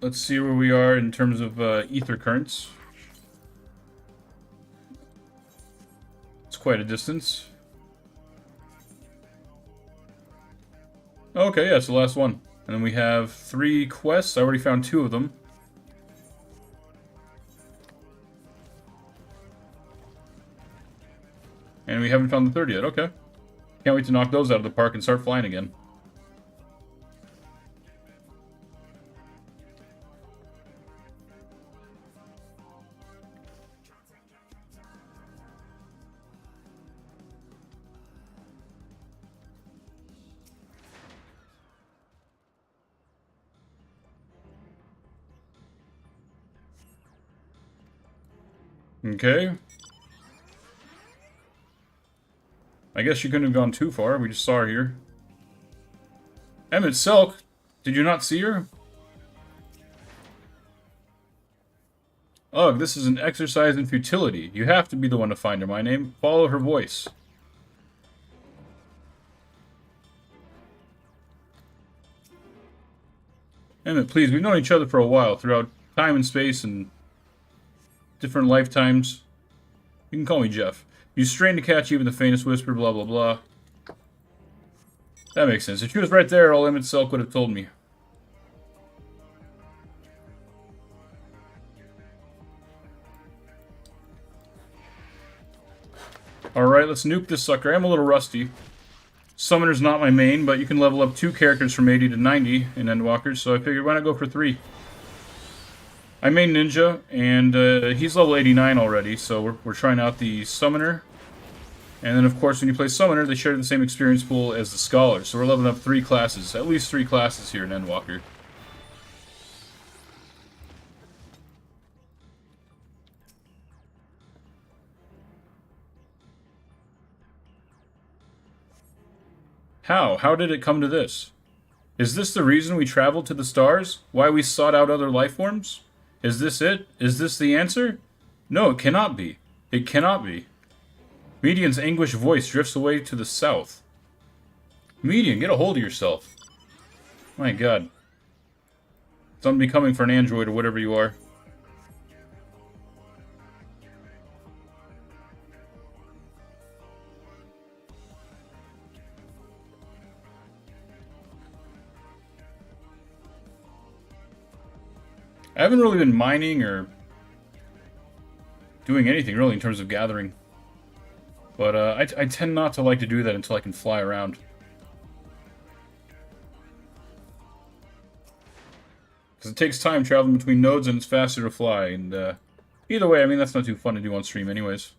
S1: Let's see where we are in terms of ether currents. It's quite a distance. Okay, yeah, it's the last one. And then we have 3 quests. I already found 2 of them. And we haven't found the 3rd yet. Okay. Can't wait to knock those out of the park and start flying again. Okay. I guess she couldn't have gone too far. We just saw her here. Emmett Selk, did you not see her? Ugh, this is an exercise in futility. You have to be the one to find her, my name. Follow her voice. Emmett, please, we've known each other for a while, throughout time and space and different lifetimes. You can call me Jeff. You strain to catch even the faintest whisper, blah, blah, blah. That makes sense. If she was right there, all Emmett Selk would have told me. Alright, let's nuke this sucker. I'm a little rusty. Summoner's not my main, but you can level up 2 characters from 80 to 90 in Endwalkers, so I figured why not go for 3? I main Ninja, and he's level 89 already, so we're trying out the Summoner. And then, of course, when you play Summoner, they share the same experience pool as the Scholar, so we're leveling up 3 classes, at least 3 classes here in Endwalker. How? How did it come to this? Is this the reason we traveled to the stars? Why we sought out other life forms? Is this it? Is this the answer? No, it cannot be. It cannot be. Median's anguished voice drifts away to the south. Median, get a hold of yourself. My god. It's unbecoming for an android or whatever you are. I haven't really been mining or doing anything really in terms of gathering. But I tend not to like to do that until I can fly around. Because it takes time traveling between nodes and it's faster to fly. And either way, I mean, that's not too fun to do on stream anyways.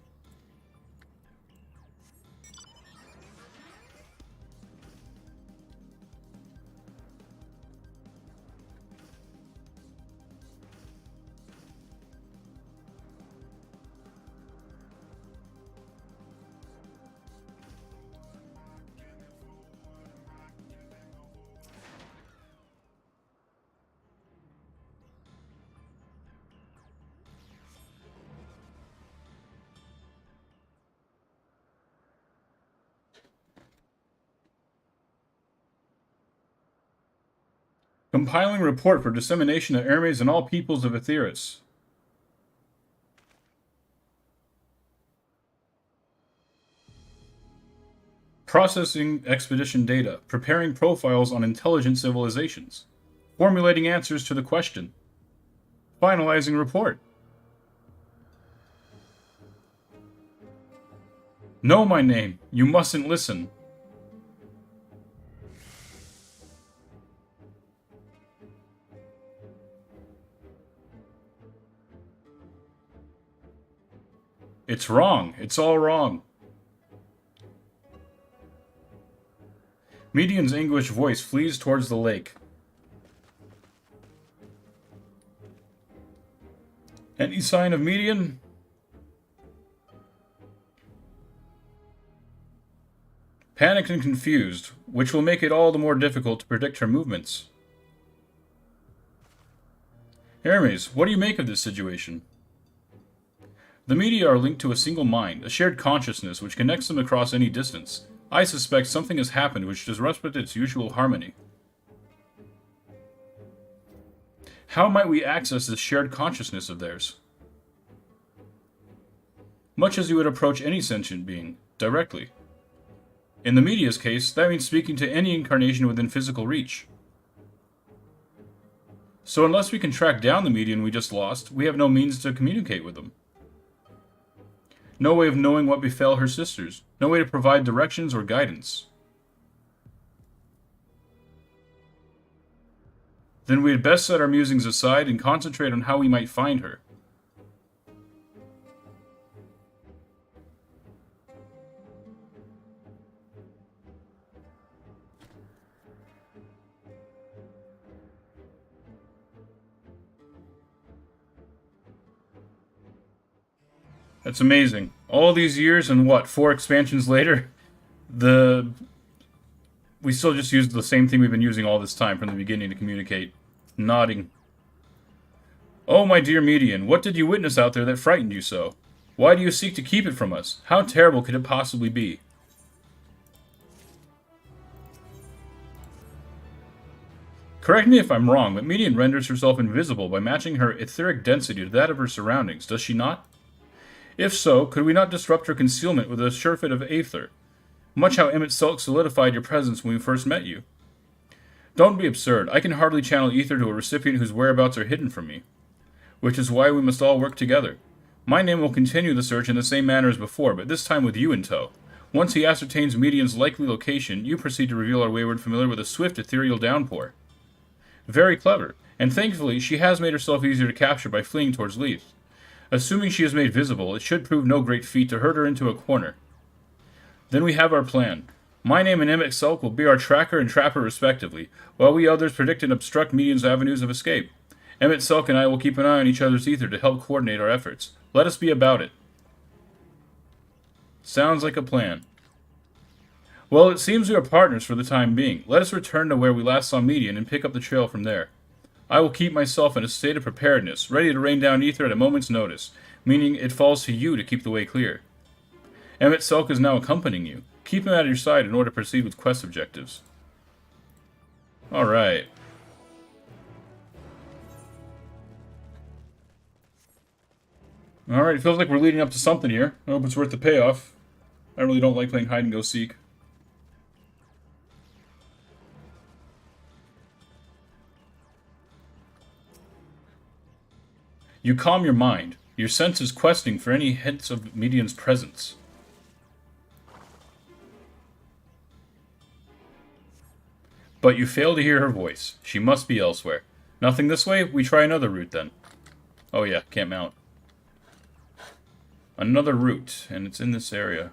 S1: Compiling report for dissemination of Hermes and all peoples of Aetheris. Processing expedition data. Preparing profiles on intelligent civilizations. Formulating answers to the question. Finalizing report. Know my name. You mustn't listen. It's wrong. It's all wrong. Median's anguished voice flees towards the lake. Any sign of Median? panicked and confused, which will make it all the more difficult to predict her movements. Hermes, what do you make of this situation? The media are linked to a single mind, a shared consciousness which connects them across any distance. I suspect something has happened which disrupted its usual harmony. How might we access this shared consciousness of theirs? Much as you would approach any sentient being, directly. In the media's case, that means speaking to any incarnation within physical reach. So unless we can track down the median we just lost, we have no means to communicate with them. No way of knowing what befell her sisters. No way to provide directions or guidance. Then we had best set our musings aside and concentrate on how we might find her. That's amazing. All these years and what, 4 expansions later? We still just used the same thing we've been using all this time from the beginning to communicate. Nodding. Oh, my dear Median, what did you witness out there that frightened you so? Why do you seek to keep it from us? How terrible could it possibly be? Correct me if I'm wrong, but Median renders herself invisible by matching her etheric density to that of her surroundings, does she not? If so, could we not disrupt her concealment with a surfeit of aether? Much how Emmett Silk solidified your presence when we first met you. Don't be absurd. I can hardly channel ether to a recipient whose whereabouts are hidden from me. Which is why we must all work together. My name will continue the search in the same manner as before, but this time with you in tow. Once he ascertains Median's likely location, you proceed to reveal our wayward familiar with a swift ethereal downpour. Very clever, and thankfully she has made herself easier to capture by fleeing towards Leith. Assuming she is made visible, it should prove no great feat to herd her into a corner. Then we have our plan. My name and Emmett Selk will be our tracker and trapper respectively, while we others predict and obstruct Median's avenues of escape. Emmett Selk and I will keep an eye on each other's ether to help coordinate our efforts. Let us be about it. Sounds like a plan. Well, it seems we are partners for the time being. Let us return to where we last saw Median and pick up the trail from there. I will keep myself in a state of preparedness, ready to rain down ether at a moment's notice, meaning it falls to you to keep the way clear. Emmett Selk is now accompanying you. Keep him at your side in order to proceed with quest objectives. Alright. Alright, feels like we're leading up to something here. I hope it's worth the payoff. I really don't like playing hide-and-go-seek. You calm your mind. Your sense is questing for any hints of Median's presence. But you fail to hear her voice. She must be elsewhere. Nothing this way? We try another route then. Oh yeah, can't mount. Another route, and it's in this area.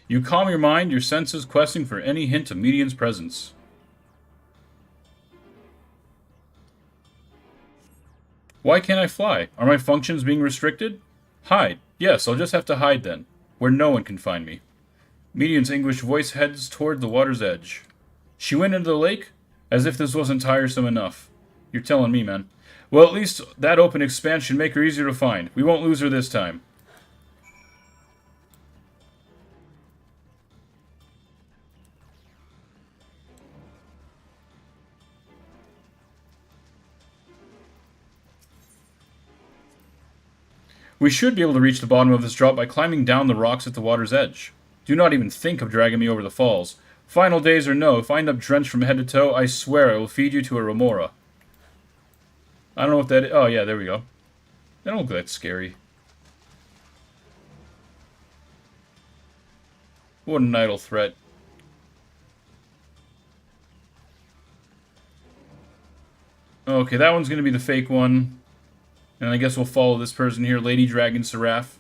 S1: You calm your mind, your senses questing for any hint of Median's presence. Why can't I fly? Are my functions being restricted? Hide. Yes, I'll just have to hide then, where no one can find me. Median's anguished voice heads toward the water's edge. She went into the lake? As if this wasn't tiresome enough. You're telling me, man. Well, at least that open expanse should make her easier to find. We won't lose her this time. We should be able to reach the bottom of this drop by climbing down the rocks at the water's edge. Do not even think of dragging me over the falls. Final days or no, if I end up drenched from head to toe, I swear I will feed you to a remora. I don't know what that is. Oh, yeah, there we go. That don't look that scary. What an idle threat. Okay, that one's going to be the fake one. And I guess we'll follow this person here, Lady Dragon Seraph.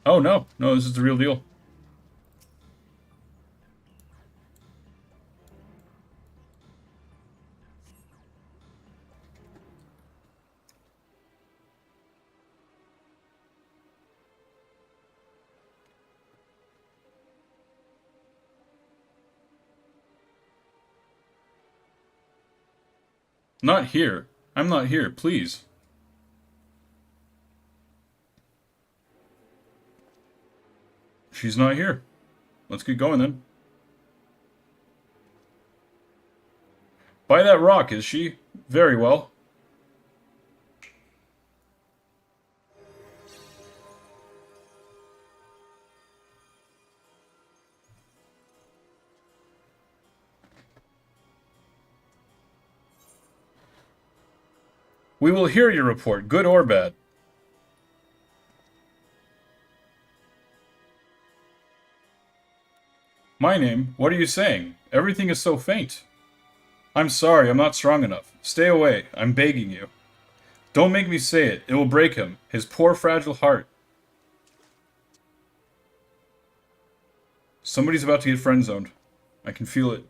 S1: Oh, no. No, this is the real deal. Not here. I'm not here, please. She's not here. Let's get going then. By that rock, is she? Very well. We will hear your report, good or bad. My name? What are you saying? Everything is so faint. I'm sorry, I'm not strong enough. Stay away, I'm begging you. Don't make me say it, it will break him. His poor fragile heart. Somebody's about to get friend-zoned. I can feel it.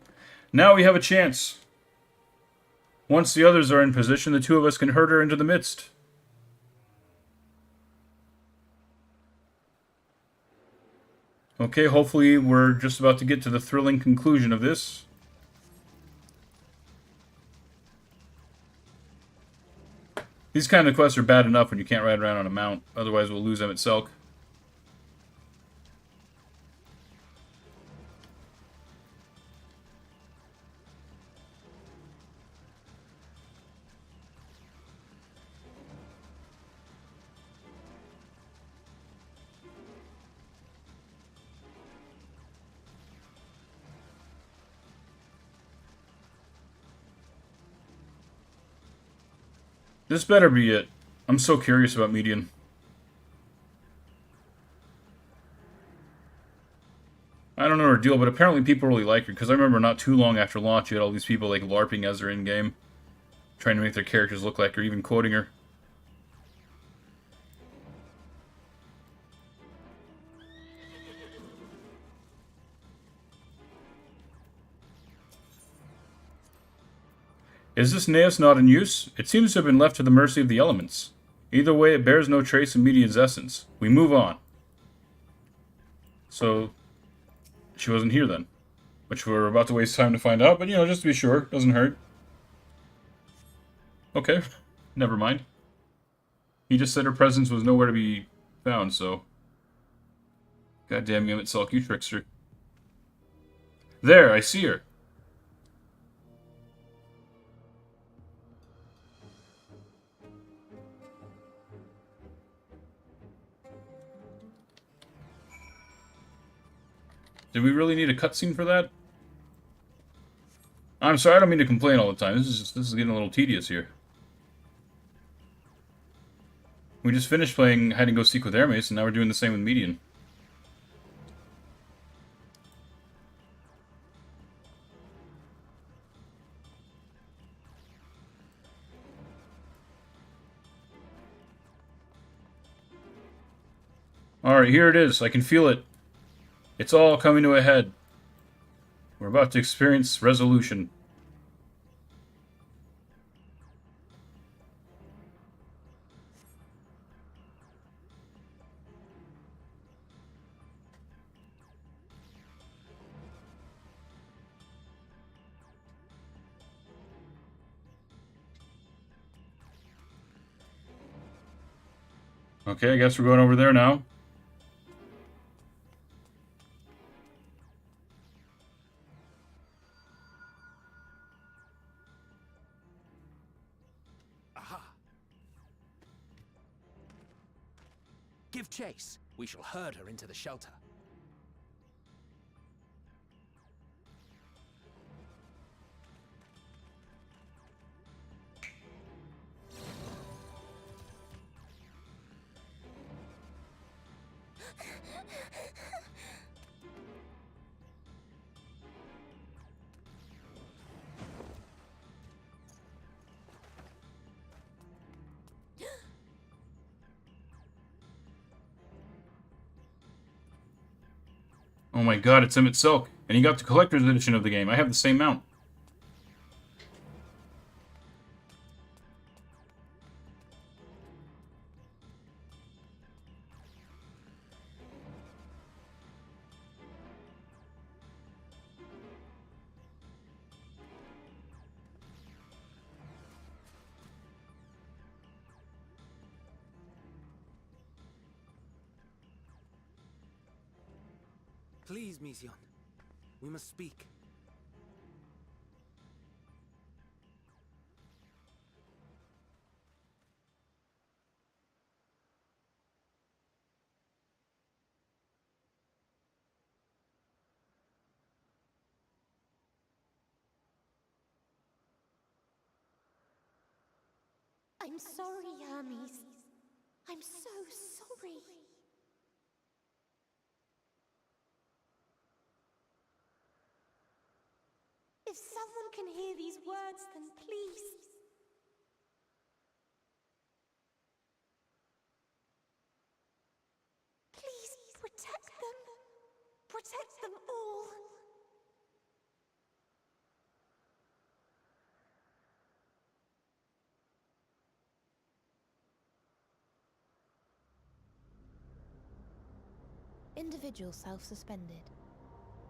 S1: Now we have a chance. Once the others are in position, the two of us can herd her into the midst. Okay, hopefully we're just about to get to the thrilling conclusion of this. These kind of quests are bad enough when you can't ride around on a mount, otherwise we'll lose them at Selk. This better be it. I'm so curious about Median. I don't know her deal, but apparently people really like her, because I remember not too long after launch you had all these people like LARPing as her in-game, trying to make their characters look like her, even quoting her. Is this naos not in use? It seems to have been left to the mercy of the elements. Either way, it bears no trace of Median's essence. We move on. So, she wasn't here then. Which we're about to waste time to find out, but you know, just to be sure, doesn't hurt. Okay, never mind. He just said her presence was nowhere to be found, so... Goddamn Emmett Sulk, you trickster. There, I see her. Did we really need a cutscene for that? I'm sorry, I don't mean to complain all the time. This is getting a little tedious here. We just finished playing hide and go seek with Hermes, and now we're doing the same with Median. Alright, here it is. I can feel it. It's all coming to a head. We're about to experience resolution. Okay, I guess we're going over there now.
S5: Give chase. We shall herd her into the shelter.
S1: Oh my god, it's Emmett Silk. And he got the collector's edition of the game. I have the same mount.
S4: Please, Mission. We must speak.
S6: I'm sorry, Hermes. I'm so sorry. If someone can hear these words, then please. Please protect them. Protect them all.
S3: Individual self-suspended.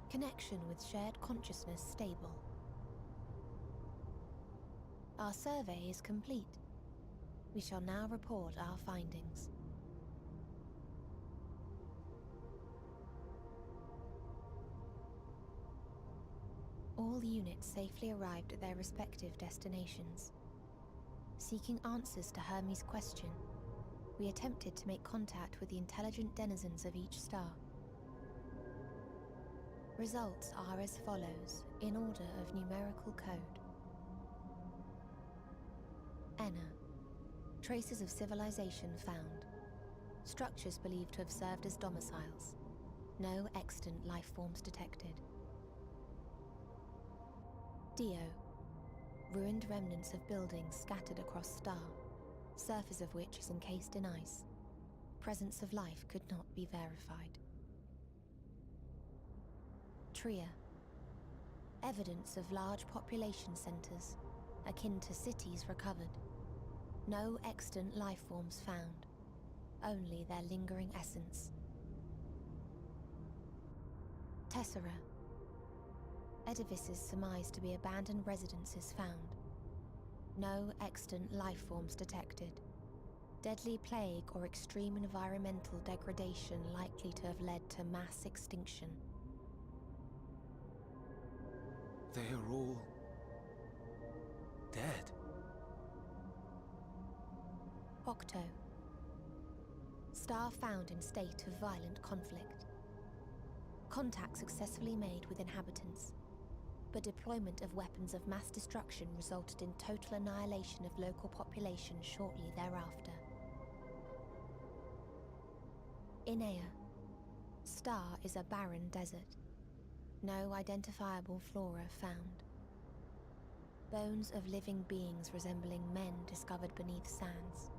S3: Connection with shared consciousness stable. Our survey is complete. We shall now report our findings. All units safely arrived at their respective destinations. Seeking answers to Hermes' question, we attempted to make contact with the intelligent denizens of each star. Results are as follows, in order of numerical code. Enna. Traces of civilization found. Structures believed to have served as domiciles. No extant life forms detected. Dio. Ruined remnants of buildings scattered across star, surface of which is encased in ice. Presence of life could not be verified. Tria. Evidence of large population centers, akin to cities recovered. No extant life forms found, only their lingering essence. Tessera. Edifices surmised to be abandoned residences found. No extant life forms detected. Deadly plague or extreme environmental degradation likely to have led to mass extinction.
S4: They are all dead.
S3: Octo. Star found in state of violent conflict. Contact successfully made with inhabitants, but deployment of weapons of mass destruction resulted in total annihilation of local population shortly thereafter. Inea. Star is a barren desert. No identifiable flora found. Bones of living beings resembling men discovered beneath sands,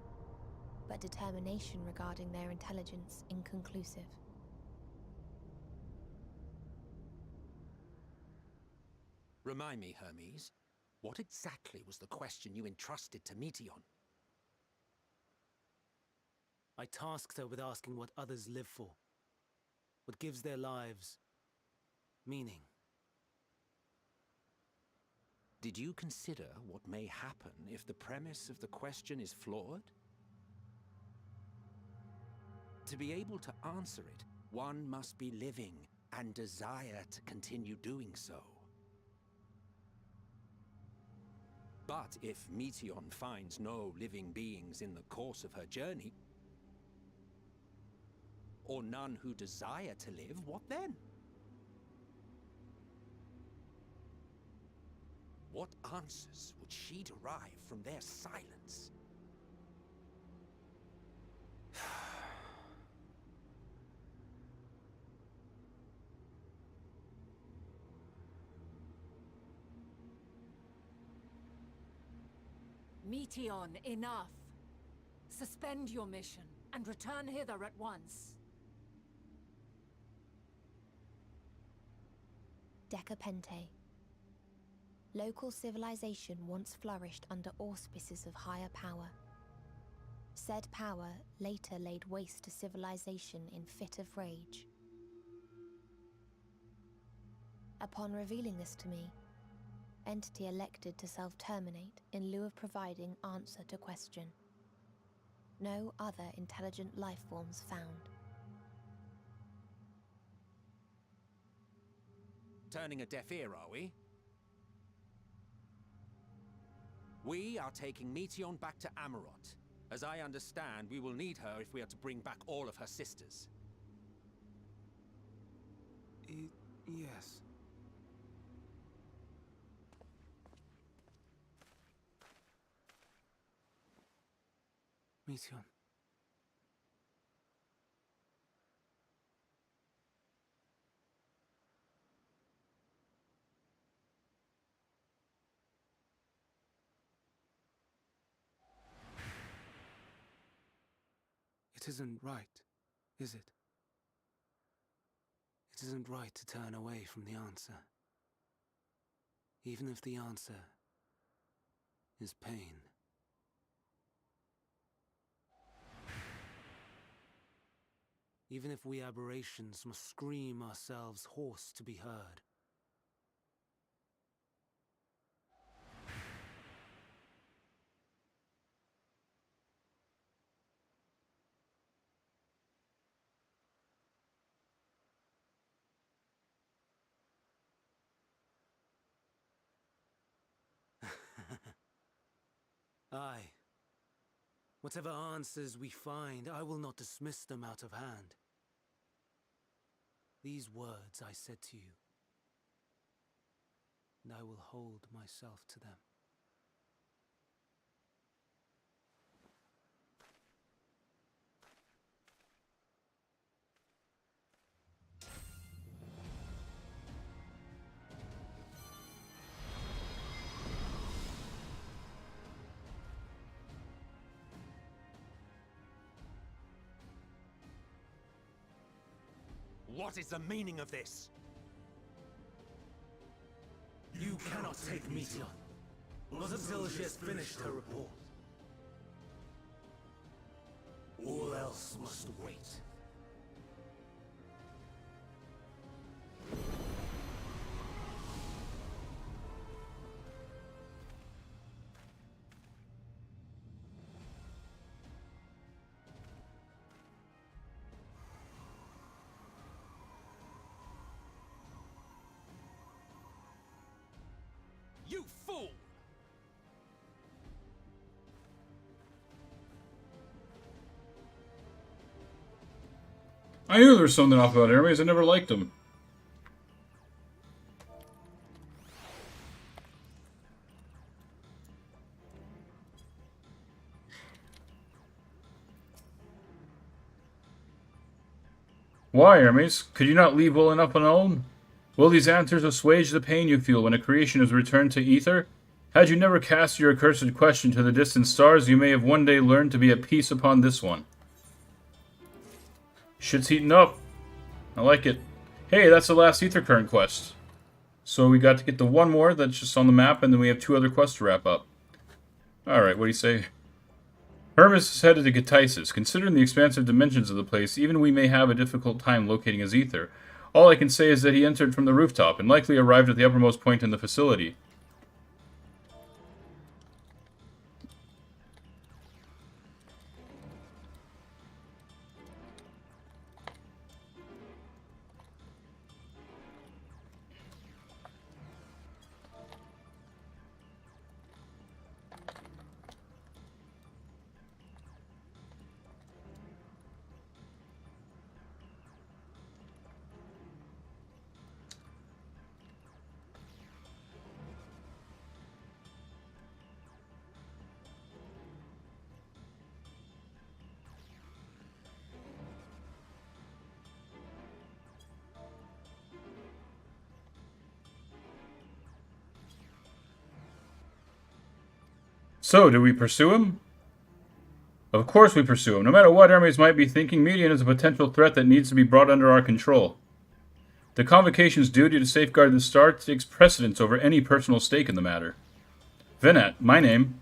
S3: but determination regarding their intelligence inconclusive.
S5: Remind me, Hermes, what exactly was the question you entrusted to Meteion?
S4: I tasked her with asking what others live for. What gives their lives meaning.
S5: Did you consider what may happen if the premise of the question is flawed? To be able to answer it, one must be living and desire to continue doing so. But if Meteion finds no living beings in the course of her journey, or none who desire to live, what then? What answers would she derive from their silence?
S2: Meteion, enough! Suspend your mission and return hither at once.
S3: Decapente. Local civilization once flourished under auspices of higher power. Said power later laid waste to civilization in fit of rage. Upon revealing this to me, entity elected to self-terminate in lieu of providing answer to question. No other intelligent life forms found.
S5: turning a deaf ear, are we? We are taking Meteon back to Amarot. As I understand, we will need her if we are to bring back all of her sisters.
S4: Yes. Meteon. It isn't right, is it? It isn't right to turn away from the answer. Even if the answer is pain. Even if we aberrations must scream ourselves hoarse to be heard. Aye. Whatever answers we find, I will not dismiss them out of hand. These words I said to you, and I will hold myself to them.
S5: What is the meaning of this?
S4: You cannot take Meteon, not until she has finished her report. All else must wait.
S5: You fool!
S1: I knew there was something off about Hermes. I never liked him. Why, Hermes? Could you not leave well enough alone? Will these answers assuage the pain you feel when a creation is returned to ether? Had you never cast your accursed question to the distant stars, you may have one day learned to be at peace upon this one. Shit's heating up. I like it. Hey, that's the last ether current quest. So we got to get the one more that's just on the map, and then we have 2 other quests to wrap up. Alright, what do you say? Hermes is headed to Gatisis. Considering the expansive dimensions of the place, even we may have a difficult time locating his ether. All I can say is that he entered from the rooftop, and likely arrived at the uppermost point in the facility. So, do we pursue him? Of course we pursue him. No matter what Hermes might be thinking, Median is a potential threat that needs to be brought under our control. The Convocation's duty to safeguard the Star takes precedence over any personal stake in the matter. Venat, my name.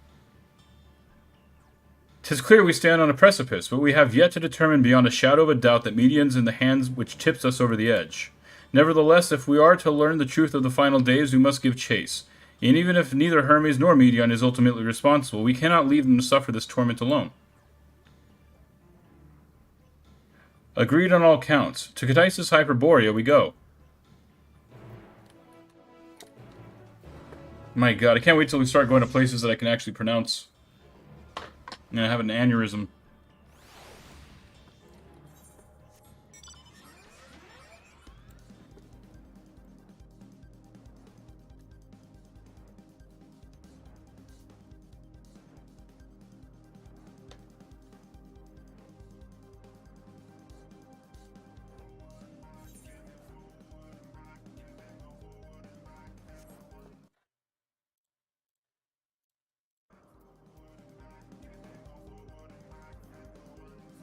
S1: 'Tis clear we stand on a precipice, but we have yet to determine beyond a shadow of a doubt that Median's in the hands which tips us over the edge. Nevertheless, if we are to learn the truth of the final days, we must give chase. And even if neither Hermes nor Median is ultimately responsible, we cannot leave them to suffer this torment alone. Agreed on all counts. To Catisis Hyperborea we go. My god, I can't wait till we start going to places that I can actually pronounce. I'm gonna have an aneurysm.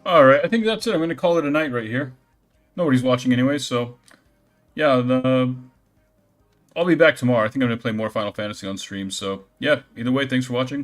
S1: Alright, I think that's it. I'm gonna call it a night right here. Nobody's watching anyway, so... Yeah, I'll be back tomorrow. I think I'm gonna play more Final Fantasy on stream, so... Yeah, either way, thanks for watching.